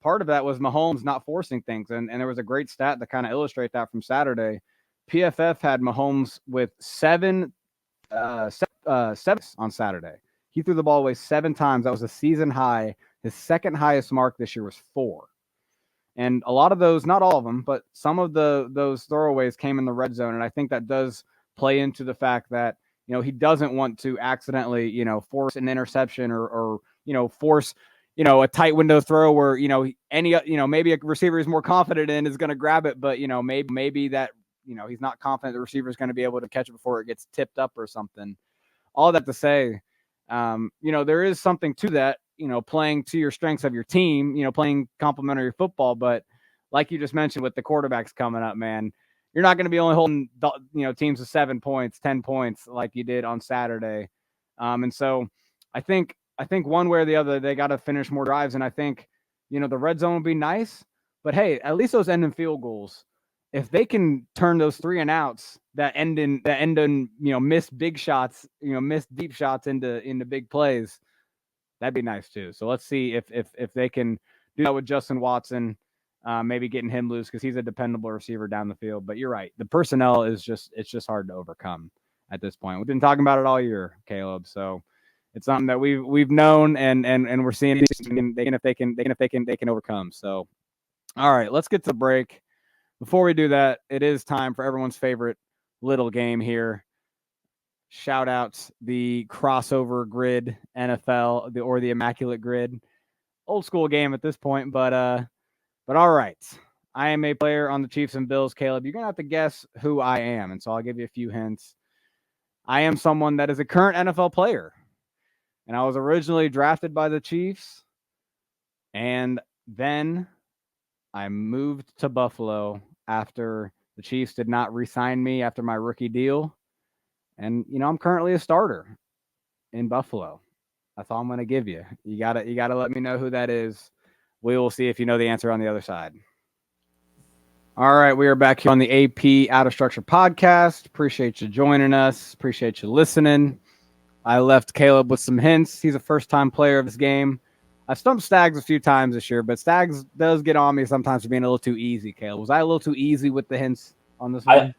part of that was Mahomes not forcing things. And there was a great stat to kind of illustrate that from Saturday. PFF had Mahomes with seven on Saturday. He threw the ball away 7 times. That was a season high. His second highest mark this year was 4. And a lot of those, not all of them, but some of those throwaways came in the red zone. And I think that does play into the fact that, he doesn't want to accidentally, force an interception or force, a tight window throw where, maybe a receiver is more confident in is going to grab it, but, maybe that, he's not confident the receiver is going to be able to catch it before it gets tipped up or something. All that to say, there is something to that, playing to your strengths of your team, playing complementary football. But like you just mentioned with the quarterbacks coming up, man, you're not going to be only holding, teams to 7 points, 10 points like you did on Saturday. And so I think one way or the other, they got to finish more drives. And I think, the red zone would be nice, but hey, at least those end in field goals, if they can turn those 3 and outs that end in missed big shots, missed deep shots into big plays, that'd be nice too. So let's see if they can do that with Justin Watson, maybe getting him loose because he's a dependable receiver down the field. But you're right, the personnel is just hard to overcome at this point. We've been talking about it all year, Caleb. So it's something that we've known and we're seeing if they can overcome. So all right, let's get to the break. Before we do that, it is time for everyone's favorite little game here. Shout outs, the crossover grid NFL, or the immaculate grid. Old school game at this point, but all right. I am a player on the Chiefs and Bills, Caleb. You're going to have to guess who I am, and so I'll give you a few hints. I am someone that is a current NFL player, and I was originally drafted by the Chiefs, and then I moved to Buffalo after the Chiefs did not re-sign me after my rookie deal. And, I'm currently a starter in Buffalo. That's all I'm going to give you. You gotta let me know who that is. We will see if you know the answer on the other side. All right, we are back here on the AP Out of Structure podcast. Appreciate you joining us. Appreciate you listening. I left Caleb with some hints. He's a first-time player of this game. I've stumped Stags a few times this year, but Stags does get on me sometimes for being a little too easy, Caleb. Was I a little too easy with the hints on this one?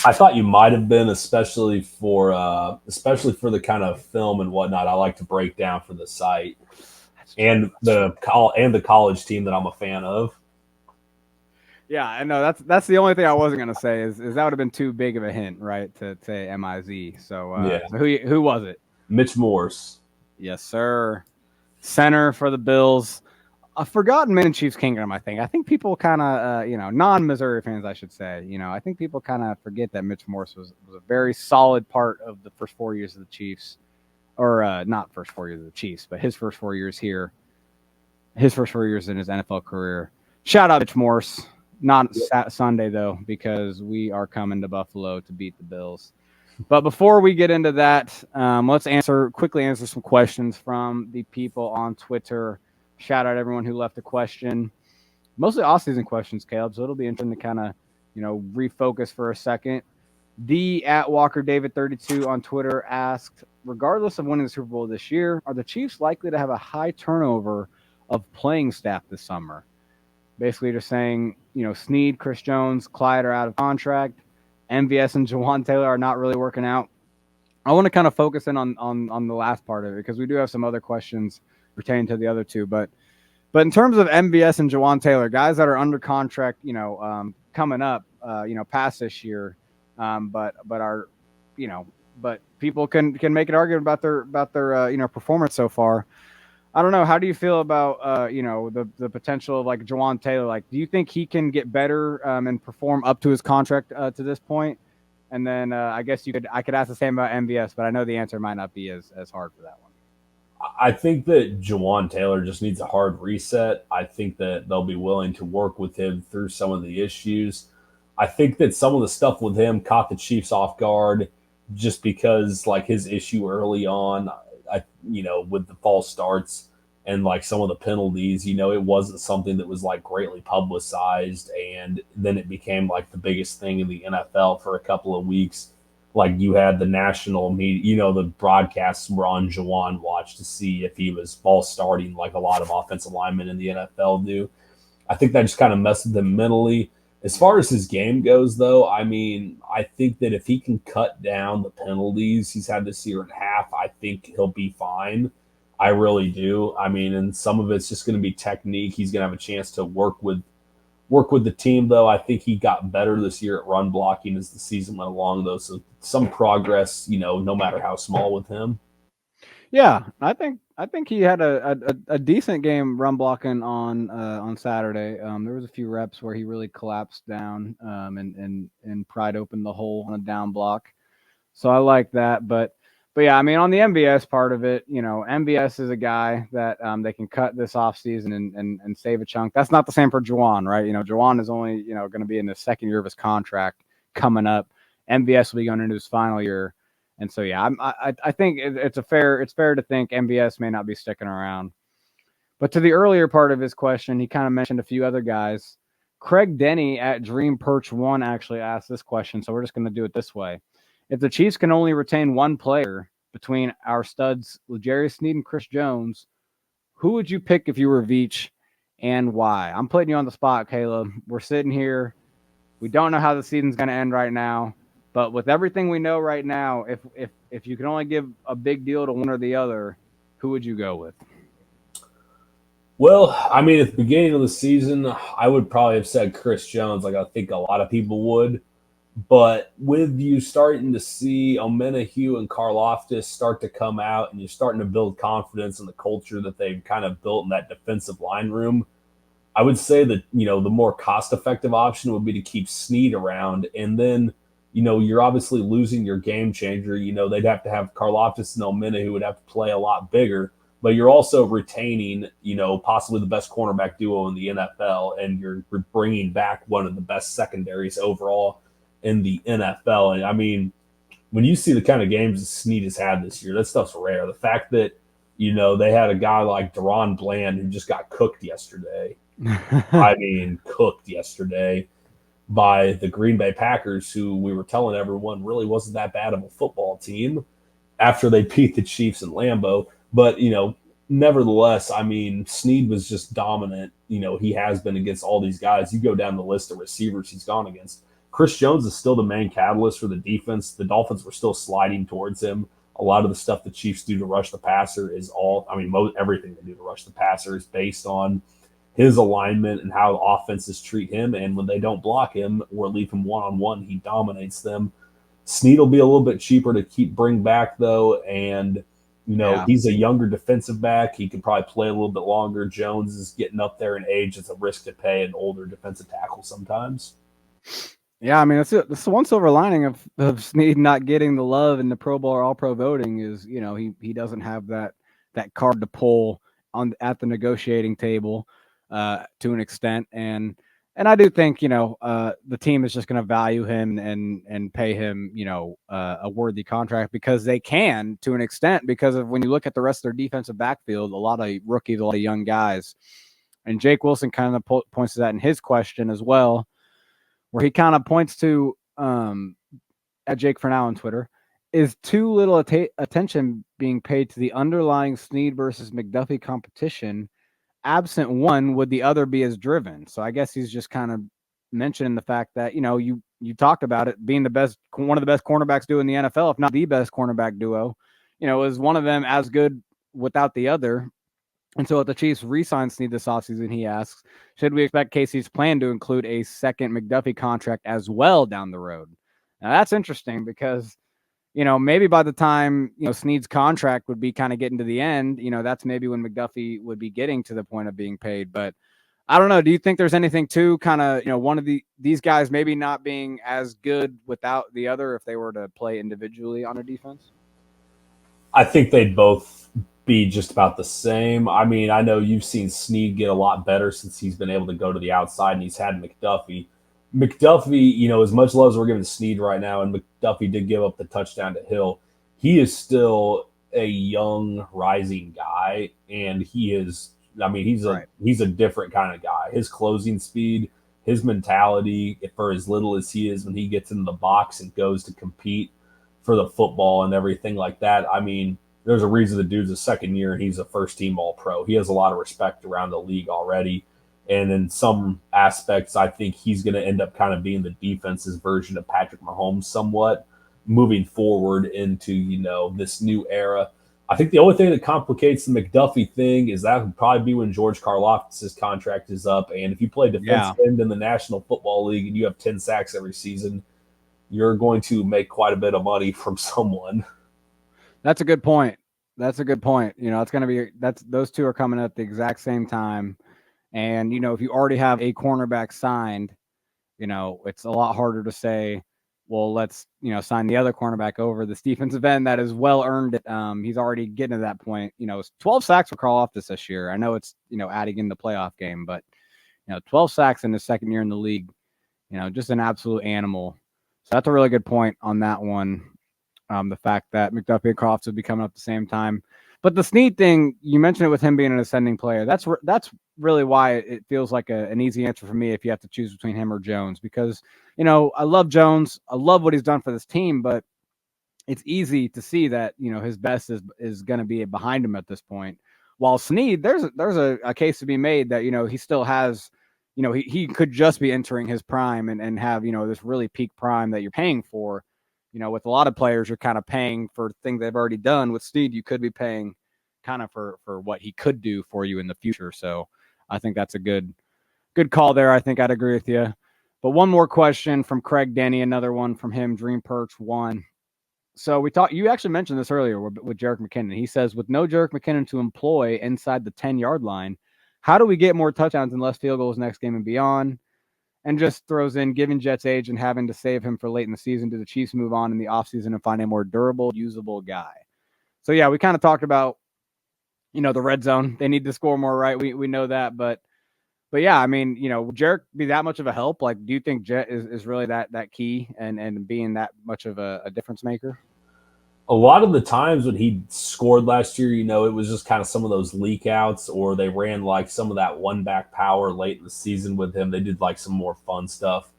I thought you might have been, especially for the kind of film and whatnot I like to break down for the site and the college team that I'm a fan of. Yeah, I know that's the only thing I wasn't gonna say is that would have been too big of a hint, right? To say MIZ. So, yeah. So who was it? Mitch Morse. Yes, sir. Center for the Bills. A forgotten man in Chiefs Kingdom, I think. I think people kind of, non-Missouri fans, I should say. I think people kind of forget that Mitch Morse was a very solid part of the first 4 years of the Chiefs. Or not first 4 years of the Chiefs, but his first 4 years here. His first 4 years in his NFL career. Shout out Mitch Morse. Not Sunday, though, because we are coming to Buffalo to beat the Bills. But before we get into that, let's quickly answer some questions from the people on Twitter. Shout out everyone who left a question. Mostly off-season questions, Caleb, so it'll be interesting to kind of, refocus for a second. @WalkerDavid32 on Twitter asked, regardless of winning the Super Bowl this year, are the Chiefs likely to have a high turnover of playing staff this summer? Basically just saying, Snead, Chris Jones, Clyde are out of contract. MVS and Jawan Taylor are not really working out. I want to kind of focus in on the last part of it because we do have some other questions pertaining to the other two. But in terms of MVS and Jawan Taylor, guys that are under contract, coming up, past this year, but people can make an argument about their performance so far. I don't know. How do you feel about the potential of like Jawan Taylor? Like, do you think he can get better and perform up to his contract to this point? And then I guess I could ask the same about MVS, but I know the answer might not be as hard for that one. I think that Jawan Taylor just needs a hard reset. I think that they'll be willing to work with him through some of the issues. I think that some of the stuff with him caught the Chiefs off guard just because like his issue early on, with the false starts and like some of the penalties, it wasn't something that was like greatly publicized. And then it became like the biggest thing in the NFL for a couple of weeks. Like you had the national media, the broadcasts were on Jawan watch to see if he was false starting like a lot of offensive linemen in the NFL do. I think that just kind of messed with him mentally. As far as his game goes, though, I mean, I think that if he can cut down the penalties he's had this year in half, I think he'll be fine. I really do. I mean, and some of it's just going to be technique. He's going to have a chance to work with the team, though. I think he got better this year at run blocking as the season went along, though. So some progress, no matter how small with him. Yeah, I think he had a decent game run blocking on Saturday. There was a few reps where he really collapsed down and pried open the hole on a down block. So I like that, but yeah, I mean on the MVS part of it, MVS is a guy that they can cut this offseason and save a chunk. That's not the same for Juwan, right? Juwan is only going to be in the second year of his contract coming up. MVS will be going into his final year. And so, yeah, I think it's fair to think MVS may not be sticking around. But to the earlier part of his question, he kind of mentioned a few other guys. Craig Denny at Dream Perch One actually asked this question, so we're just going to do it this way. If the Chiefs can only retain one player between our studs, L'Jarius Sneed and Chris Jones, who would you pick if you were Veach and why? I'm putting you on the spot, Caleb. We're sitting here. We don't know how the season's going to end right now. But with everything we know right now, if you can only give a big deal to one or the other, who would you go with? Well, I mean, at the beginning of the season, I would probably have said Chris Jones, like I think a lot of people would. But with you starting to see Omenahue and Karloftis start to come out, and you're starting to build confidence in the culture that they've kind of built in that defensive line room, I would say that, the more cost effective option would be to keep Snead around. And then, you're obviously losing your game changer. They'd have to have Karloftis and Omena who would have to play a lot bigger, but you're also retaining, possibly the best cornerback duo in the NFL. And you're bringing back one of the best secondaries overall in the NFL. And I mean, when you see the kind of games Snead has had this year, that stuff's rare. The fact that, they had a guy like Deron Bland who just got cooked yesterday. I mean, cooked yesterday by the Green Bay Packers, who we were telling everyone really wasn't that bad of a football team after they beat the Chiefs in Lambeau. But, nevertheless, I mean, Snead was just dominant. He has been against all these guys. You go down the list of receivers he's gone against. Chris Jones is still the main catalyst for the defense. The Dolphins were still sliding towards him. A lot of the stuff the Chiefs do to rush the passer is everything they do to rush the passer is based on his alignment and how offenses treat him. And when they don't block him or leave him one-on-one, he dominates them. Snead will be a little bit cheaper to bring back, though. And, he's a younger defensive back. He could probably play a little bit longer. Jones is getting up there in age. It's a risk to pay an older defensive tackle sometimes. Yeah, I mean that's the one silver lining of Snead not getting the love in the Pro Bowl or All Pro voting is he doesn't have that card to pull at the negotiating table to an extent, and I do think the team is just going to value him and pay him a worthy contract because they can to an extent because of when you look at the rest of their defensive backfield, a lot of rookies, a lot of young guys, and Jake Wilson kind of points to that in his question as well where he kind of points to at Jake for now on Twitter is too little attention being paid to the underlying Snead versus McDuffie competition. Absent one, would the other be as driven? So I guess he's just kind of mentioning the fact that you talked about it being one of the best cornerbacks duo in the NFL, if not the best cornerback duo. Is one of them as good without the other? And so if the Chiefs re-sign Snead this offseason, he asks, should we expect Casey's plan to include a second McDuffie contract as well down the road? Now, that's interesting because, maybe by the time, Snead's contract would be kind of getting to the end, that's maybe when McDuffie would be getting to the point of being paid. But I don't know. Do you think there's anything to kind of, one of these guys maybe not being as good without the other if they were to play individually on a defense? I think they'd both be just about the same. I mean, I know you've seen Snead get a lot better since he's been able to go to the outside and he's had McDuffie. McDuffie, as much love as we're giving Snead right now, and McDuffie did give up the touchdown to Hill, he is still a young, rising guy, and he's a different kind of guy. His closing speed, his mentality, for as little as he is when he gets into the box and goes to compete for the football and everything like that. I mean, there's a reason the dude's a second year and he's a first team All Pro. He has a lot of respect around the league already. And in some aspects, I think he's going to end up kind of being the defense's version of Patrick Mahomes somewhat moving forward into, this new era. I think the only thing that complicates the McDuffie thing is that would probably be when George Karlaftis' contract is up. And if you play Yeah, defensive end in the National Football League and you have 10 sacks every season, you're going to make quite a bit of money from someone. that's a good point. That's a good point. It's going to be those two are coming at the exact same time. And, if you already have a cornerback signed, it's a lot harder to say, well, let's, sign the other cornerback over this defensive end that has well earned it. He's already getting to that point. 12 sacks for Karlaftis this year. I know it's, adding in the playoff game, but, 12 sacks in his second year in the league, just an absolute animal. So that's a really good point on that one. The fact that McDuffie and Crofts would be coming up at the same time. But the Snead thing, you mentioned it with him being an ascending player. That's really why it feels like an easy answer for me if you have to choose between him or Jones. Because, I love Jones. I love what he's done for this team, but it's easy to see that, his best is going to be behind him at this point. While Snead, there's a case to be made that, he still has, he could just be entering his prime and have, this really peak prime that you're paying for. With a lot of players, you're kind of paying for things they've already done. With Snead, you could be paying kind of for what he could do for you in the future. So I think that's a good call there. I think I'd agree with you. But one more question from Craig Denny, another one from him, Dream Perch 1. So you actually mentioned this earlier with Jerick McKinnon. He says, with no Jerick McKinnon to employ inside the 10-yard line, how do we get more touchdowns and less field goals next game and beyond? And just throws in, given Jets' age and having to save him for late in the season, do the Chiefs move on in the offseason and find a more durable, usable guy? So, yeah, we kind of talked about, the red zone. They need to score more, right? We know that. But yeah, I mean, would Jerick be that much of a help? Like, do you think Jet is really that key and being that much of a difference maker? A lot of the times when he scored last year, it was just kind of some of those leak outs, or they ran like some of that one back power late in the season with him. They did like some more fun stuff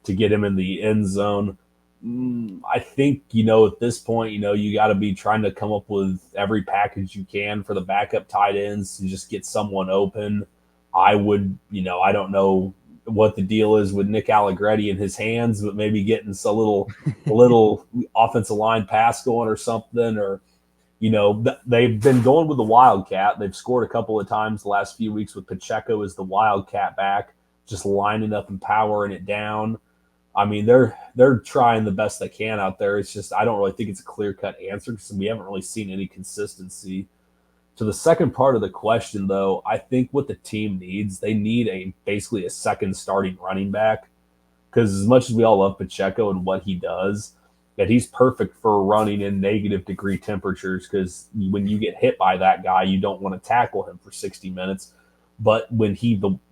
to get him in the end zone. I think, at this point, you got to be trying to come up with every package you can for the backup tight ends to just get someone open. I would, I don't know what the deal is with Nick Allegretti in his hands, but maybe getting a little offensive line pass going or something, or they've been going with the Wildcat. They've scored a couple of times the last few weeks with Pacheco as the Wildcat back, just lining up and powering it down. I mean, they're trying the best they can out there. It's just I don't really think it's a clear-cut answer because we haven't really seen any consistency. To the second part of the question, though, I think what the team needs, they need basically a second starting running back. Because as much as we all love Pacheco and what he does, that he's perfect for running in negative degree temperatures. Because when you get hit by that guy, you don't want to tackle him for 60 minutes. But when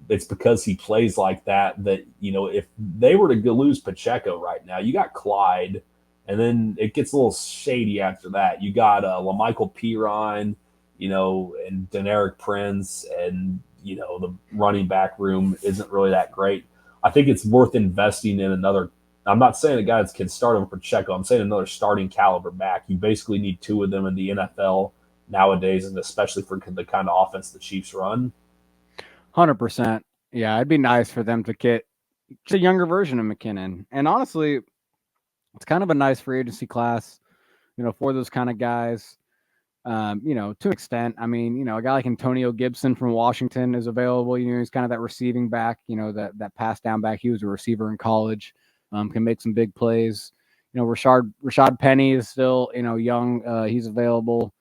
it's because he plays like that. If they were to lose Pacheco right now, you got Clyde, and then it gets a little shady after that. You got LaMichael Pirine, and Deneric Prince, and the running back room isn't really that great. I think it's worth investing in another. I'm not saying a guy that can start over Pacheco. I'm saying another starting caliber back. You basically need two of them in the NFL nowadays, and especially for the kind of offense the Chiefs run. 100%. Yeah, it'd be nice for them to get a younger version of McKinnon. And honestly, it's kind of a nice free agency class, for those kind of guys. To an extent. I mean, a guy like Antonio Gibson from Washington is available. He's kind of that receiving back, that pass down back. He was a receiver in college, can make some big plays. Rashad Penny is still, young. He's available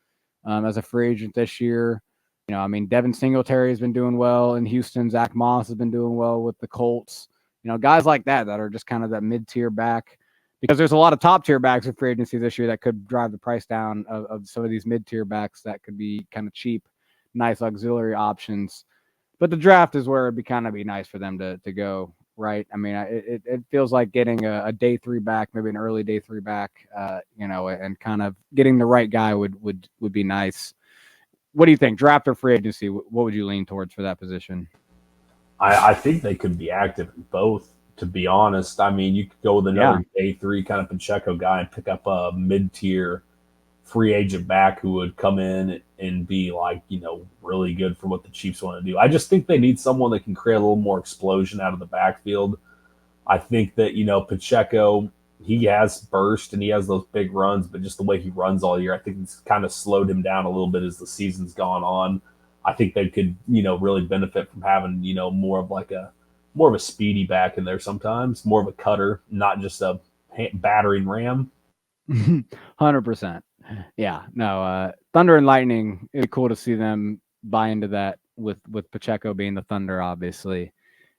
as a free agent this year. Devin Singletary has been doing well in Houston. Zach Moss has been doing well with the Colts. Guys like that are just kind of that mid-tier back, because there's a lot of top-tier backs in free agency this year that could drive the price down of some of these mid-tier backs that could be kind of cheap, nice auxiliary options. But the draft is where it'd be kind of be nice for them to go, right? I mean, it feels like getting a day 3 back, maybe an early day 3 back, and kind of getting the right guy would be nice. What do you think, draft or free agency? What would you lean towards for that position? I think they could be active in both, to be honest. I mean, you could go with another day 3 kind of Pacheco guy and pick up a mid-tier free agent back who would come in and be like, really good for what the Chiefs want to do. I just think they need someone that can create a little more explosion out of the backfield. I think that, Pacheco, he has burst and he has those big runs, but just the way he runs all year, I think it's kind of slowed him down a little bit as the season's gone on. I think they could, really benefit from having, more of a speedy back in there sometimes, more of a cutter, not just a battering ram. 100%. Yeah, no, Thunder and Lightning, it'd be cool to see them buy into that with Pacheco being the Thunder, obviously,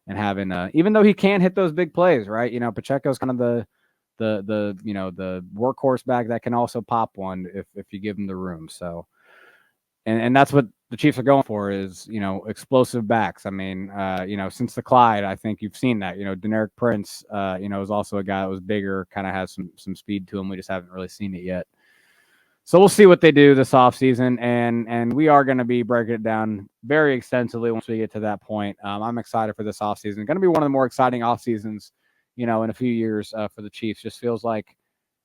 and having even though he can hit those big plays, right? Pacheco's kind of the workhorse back that can also pop one if you give him the room. So, and that's what the Chiefs are going for is explosive backs. I mean, since the Clyde, I think you've seen that. Deneric Prince, is also a guy that was bigger, kind of has some speed to him. We just haven't really seen it yet. So we'll see what they do this offseason, and we are going to be breaking it down very extensively once we get to that point. I'm excited for this offseason. Going to be one of the more exciting off seasons, in a few years for the Chiefs. Just feels like,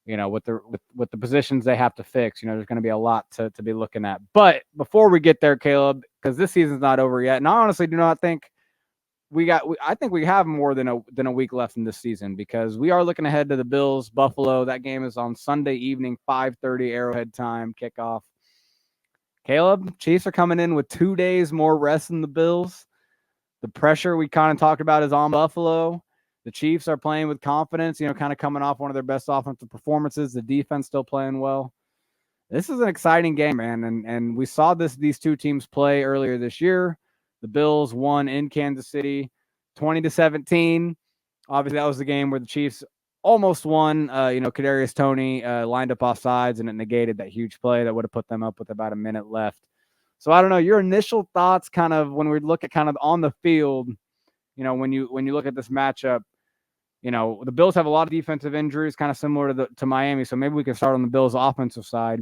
with the positions they have to fix, there's going to be a lot to be looking at. But before we get there, Caleb, because this season's not over yet, and I honestly do not think I think we have more than a week left in this season because we are looking ahead to the Bills Buffalo. That game is on Sunday evening, 5:30 Arrowhead time kickoff. Caleb, Chiefs are coming in with 2 days more rest than the Bills. The pressure we kind of talked about is on Buffalo. The Chiefs are playing with confidence, kind of coming off one of their best offensive performances. The defense still playing well. This is an exciting game, man, and we saw these two teams play earlier this year. The Bills won in Kansas City, 20-17. Obviously, that was the game where the Chiefs almost won. Kadarius Toney lined up off sides, and it negated that huge play that would have put them up with about a minute left. So I don't know your initial thoughts, kind of when we look at kind of on the field. When you look at this matchup, the Bills have a lot of defensive injuries, kind of similar to Miami. So maybe we can start on the Bills' offensive side.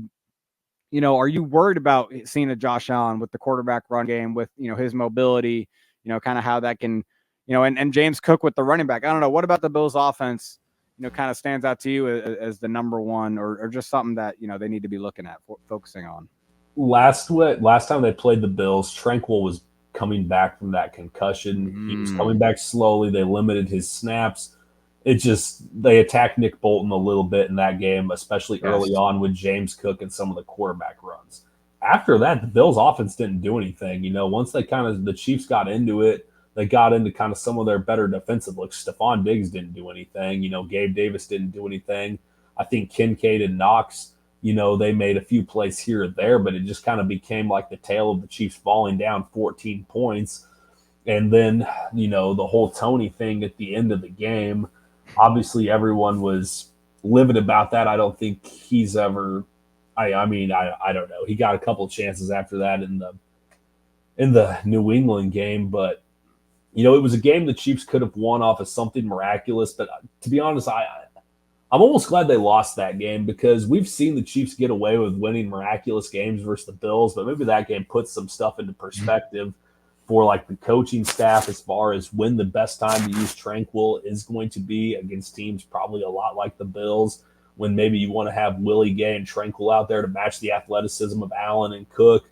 Are you worried about seeing a Josh Allen with the quarterback run game, with, his mobility, kind of how that can, and James Cook with the running back? I don't know. What about the Bills offense, kind of stands out to you as the number one or just something that, they need to be looking at, focusing on? Last time they played the Bills, Tranquil was coming back from that concussion. He was coming back slowly. They limited his snaps. They attacked Nick Bolton a little bit in that game, especially early on with James Cook and some of the quarterback runs. After that, the Bills offense didn't do anything. Once the Chiefs got into it, they got into kind of some of their better defensive looks. Stephon Diggs didn't do anything. Gabe Davis didn't do anything. I think Kincaid and Knox, they made a few plays here or there, but it just kind of became like the tale of the Chiefs falling down 14 points. And then, the whole Toney thing at the end of the game, obviously everyone was livid about that. I don't think he's ever I don't know. He got a couple of chances after that in the New England game, but it was a game the Chiefs could have won off of something miraculous. But to be honest, I'm almost glad they lost that game because we've seen the Chiefs get away with winning miraculous games versus the Bills, but maybe that game puts some stuff into perspective for like the coaching staff as far as when the best time to use Tranquil is going to be against teams probably a lot like the Bills, when maybe you want to have Willie Gay and Tranquil out there to match the athleticism of Allen and Cook,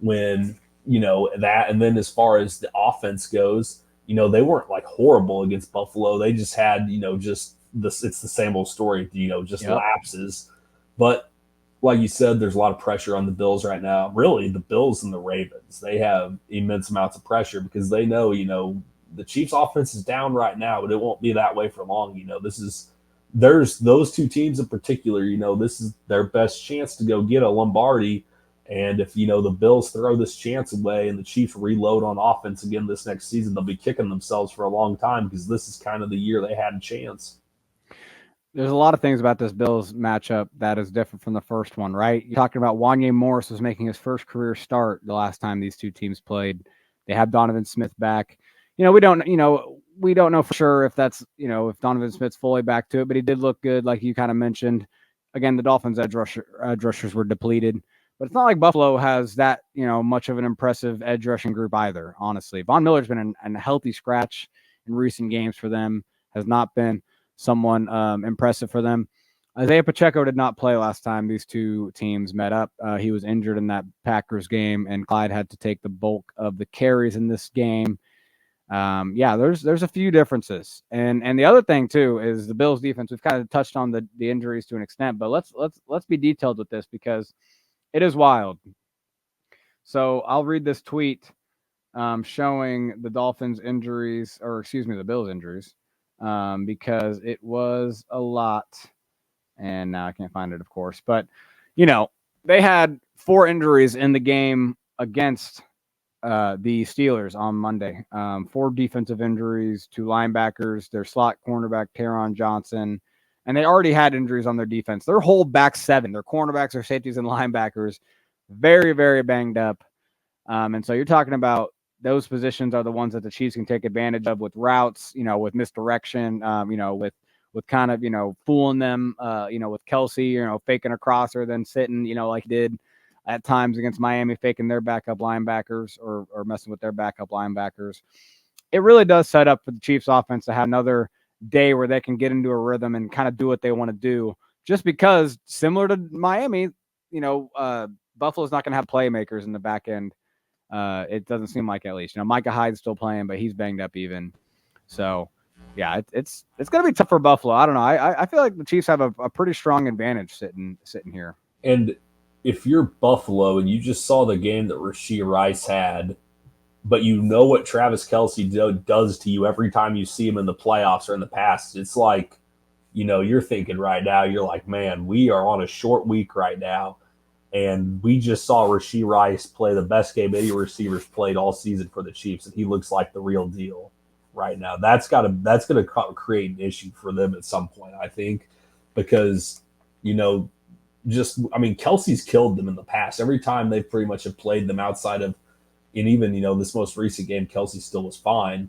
when, that. And then as far as the offense goes, they weren't like horrible against Buffalo. They just had, it's the same old story, lapses. But like you said, there's a lot of pressure on the Bills right now. Really, the Bills and the Ravens, they have immense amounts of pressure because they know, the Chiefs offense is down right now, but it won't be that way for long. There's those two teams in particular, this is their best chance to go get a Lombardi. And if, the Bills throw this chance away and the Chiefs reload on offense again this next season, they'll be kicking themselves for a long time because this is kind of the year they had a chance. There's a lot of things about this Bills matchup that is different from the first one, right? You're talking about Wanye Morris was making his first career start the last time these two teams played. They have Donovan Smith back. We don't know for sure if that's, if Donovan Smith's fully back to it, but he did look good, like you kind of mentioned. Again, the Dolphins edge rushers were depleted, but it's not like Buffalo has that, much of an impressive edge rushing group either, honestly. Von Miller's been a healthy scratch in recent games for them, has not been someone impressive for them. Isaiah Pacheco did not play last time these two teams met up. He was injured in that Packers game, and Clyde had to take the bulk of the carries in this game. Yeah, there's a few differences, and the other thing too is the Bills defense. We've kind of touched on the injuries to an extent, but let's be detailed with this because it is wild. So I'll read this tweet showing the Dolphins injuries, or excuse me, the Bills injuries, because it was a lot, and now I can't find it, of course. But they had 4 injuries in the game against the Steelers on Monday. 4 defensive injuries, 2 linebackers, their slot cornerback, Taron Johnson, and they already had injuries on their defense. Their whole back 7, their cornerbacks, their safeties, and linebackers, very, very banged up. And so you're talking about those positions are the ones that the Chiefs can take advantage of with routes, with misdirection, with kind of, fooling them, with Kelsey, faking a crosser, then sitting, like he did at times against Miami, faking their backup linebackers or messing with their backup linebackers. It really does set up for the Chiefs offense to have another day where they can get into a rhythm and kind of do what they want to do. Just because, similar to Miami, Buffalo's not going to have playmakers in the back end. It doesn't seem like, at least. Micah Hyde's still playing, but he's banged up even. So, yeah, it's going to be tough for Buffalo. I don't know. I feel like the Chiefs have a pretty strong advantage sitting here. And if you're Buffalo and you just saw the game that Rashee Rice had, but you know what Travis Kelce does to you every time you see him in the playoffs or in the past, it's like, you're thinking right now, you're like, man, we are on a short week right now. And we just saw Rashee Rice play the best game any receivers played all season for the Chiefs, and he looks like the real deal right now. That's going to create an issue for them at some point, I think, because Kelsey's killed them in the past. Every time they pretty much have played them outside of, and even this most recent game, Kelsey still was fine.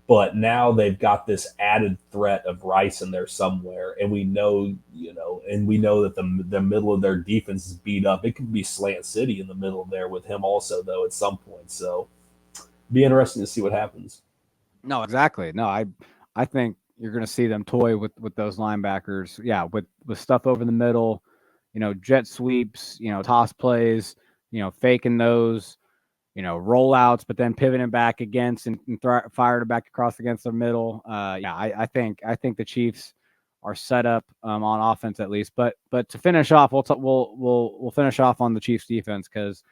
But now they've got this added threat of Rice in there somewhere, and we know, that the middle of their defense is beat up. It could be Slant City in the middle there with him also, though, at some point. So, be interesting to see what happens. No, exactly. No, I think you're going to see them toy with those linebackers. Yeah, with stuff over the middle, jet sweeps, toss plays, faking those. Rollouts, but then pivoting back against and fired it back across against the middle. Yeah, I think the Chiefs are set up on offense at least. But to finish off, we'll finish off on the Chiefs defense because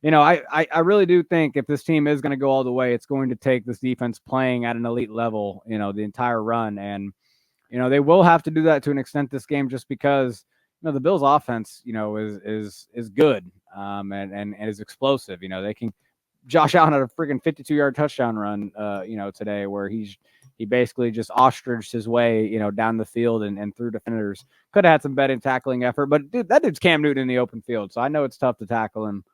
I really do think if this team is going to go all the way, it's going to take this defense playing at an elite level. The entire run, and they will have to do that to an extent this game just because. The Bills' offense, is good and is explosive. They can. Josh Allen had a freaking 52-yard touchdown run, today where he basically just ostriched his way, down the field and through defenders. Could have had some better tackling effort, but dude, that dude's Cam Newton in the open field, so I know it's tough to tackle him.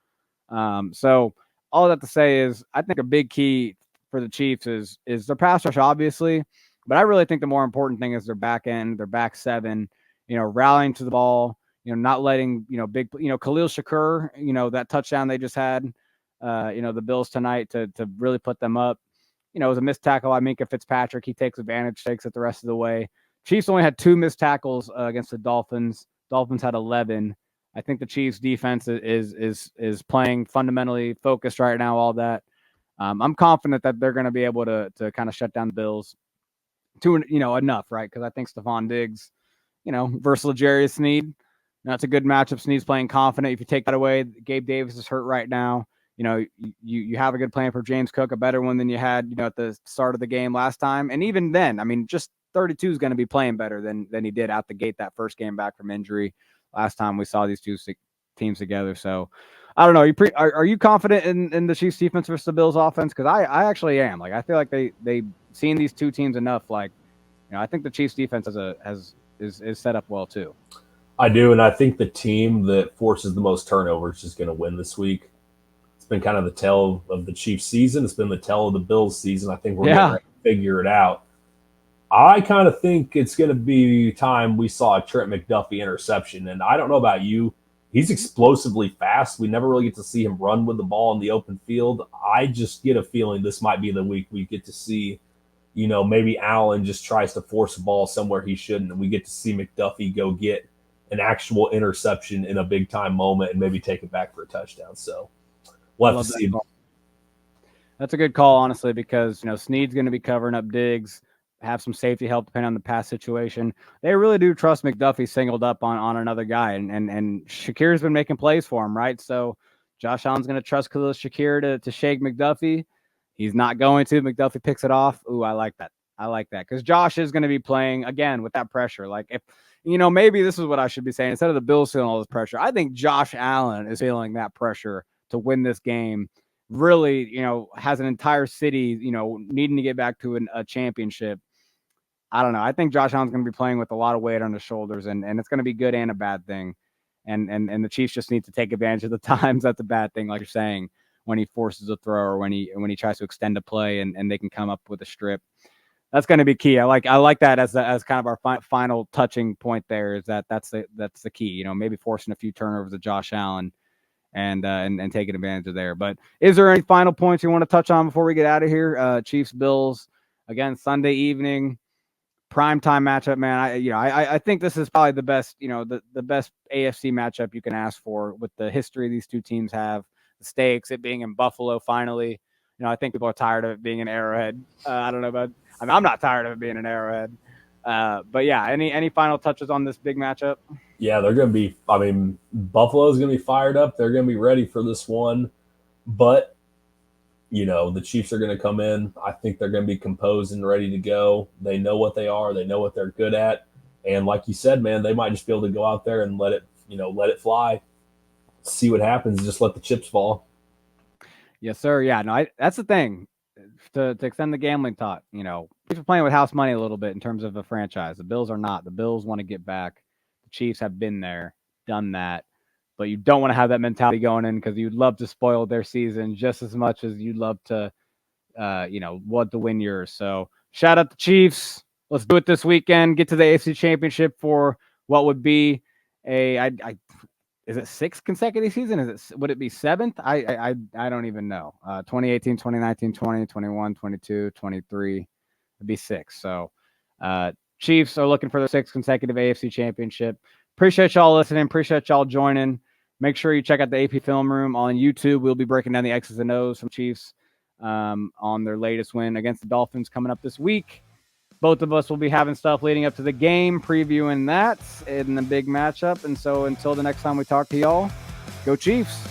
So all that to say is, I think a big key for the Chiefs is their pass rush, obviously, but I really think the more important thing is their back end, their back 7, rallying to the ball, not letting, big, Khalil Shakur, that touchdown they just had. The Bills tonight to really put them up. It was a missed tackle by Minkah Fitzpatrick. He takes advantage, takes it the rest of the way. Chiefs only had 2 missed tackles against the Dolphins. Dolphins had 11. I think the Chiefs defense is playing fundamentally focused right now. All that. I'm confident that they're going to be able to kind of shut down the Bills to enough, right? Because I think Stephon Diggs, versus L'Jarius Sneed. That's a good matchup. Sneed's playing confident. If you take that away, Gabe Davis is hurt right now. You have a good plan for James Cook, a better one than you had, at the start of the game last time. And even then, just 32 is going to be playing better than he did out the gate that first game back from injury last time we saw these two teams together. So I don't know. Are you confident in the Chiefs defense versus the Bills offense? Because I actually am. Like, I feel like they've seen these two teams enough. Like, I think the Chiefs defense is set up well too. I do, and I think the team that forces the most turnovers is going to win this week. It's been kind of the tell of the Chiefs season. It's been the tell of the Bills season. I think we're going to figure it out. I kind of think it's going to be time we saw a Trent McDuffie interception. And I don't know about you. He's explosively fast. We never really get to see him run with the ball in the open field. I just get a feeling this might be the week we get to see maybe Allen just tries to force the ball somewhere he shouldn't, and we get to see McDuffie go get an actual interception in a big time moment and maybe take it back for a touchdown. So we'll have to see. That's a good call, honestly, because Snead's going to be covering up Diggs, have some safety help depending on the pass situation. They really do trust McDuffie singled up on another guy, and Shakir's been making plays for him, right? So Josh Allen's going to trust Khalil Shakir to shake McDuffie. He's not going to. McDuffie picks it off. Ooh, I like that. I like that because Josh is going to be playing again with that pressure. Like if maybe this is what I should be saying instead of the Bills feeling all this pressure. I think Josh Allen is feeling that pressure to win this game. Really, has an entire city, needing to get back to a championship. I don't know. I think Josh Allen's going to be playing with a lot of weight on his shoulders, and it's going to be good and a bad thing. And the Chiefs just need to take advantage of the times that's a bad thing, like you're saying, when he forces a throw or when he tries to extend a play and they can come up with a strip. That's going to be key. I like that as kind of our final touching point there. Is that's the key. Maybe forcing a few turnovers of Josh Allen and taking advantage of there. But is there any final points you want to touch on before we get out of here? Chiefs Bills again Sunday evening, primetime matchup. Man, I think this is probably the best the best AFC matchup you can ask for with the history these two teams have, the stakes, it being in Buffalo finally. I think people are tired of it being an Arrowhead. I don't know about. I'm not tired of it being an Arrowhead. But yeah, any final touches on this big matchup? Yeah, they're going to be. I mean, Buffalo's going to be fired up. They're going to be ready for this one, but the Chiefs are going to come in. I think they're going to be composed and ready to go. They know what they are. They know what they're good at, and like you said, man, they might just be able to go out there and let it fly, see what happens. Just let the chips fall. Yes, sir. Yeah, no, that's the thing. To extend the gambling talk, people are playing with house money a little bit in terms of a franchise. The Bills are not. The Bills want to get back. The Chiefs have been there, done that, but you don't want to have that mentality going in because you'd love to spoil their season just as much as you'd love to, want to win yours. So shout out the Chiefs. Let's do it this weekend. Get to the AFC Championship for what would be is it 6th consecutive season? Would it be 7th? I don't even know. 2018, 2019, 20, 21, 22, 23. It'd be 6. So Chiefs are looking for their 6th consecutive AFC championship. Appreciate y'all listening. Appreciate y'all joining. Make sure you check out the AP Film Room on YouTube. We'll be breaking down the X's and O's from Chiefs on their latest win against the Dolphins coming up this week. Both of us will be having stuff leading up to the game, previewing that in the big matchup. And so until the next time we talk to y'all, go Chiefs.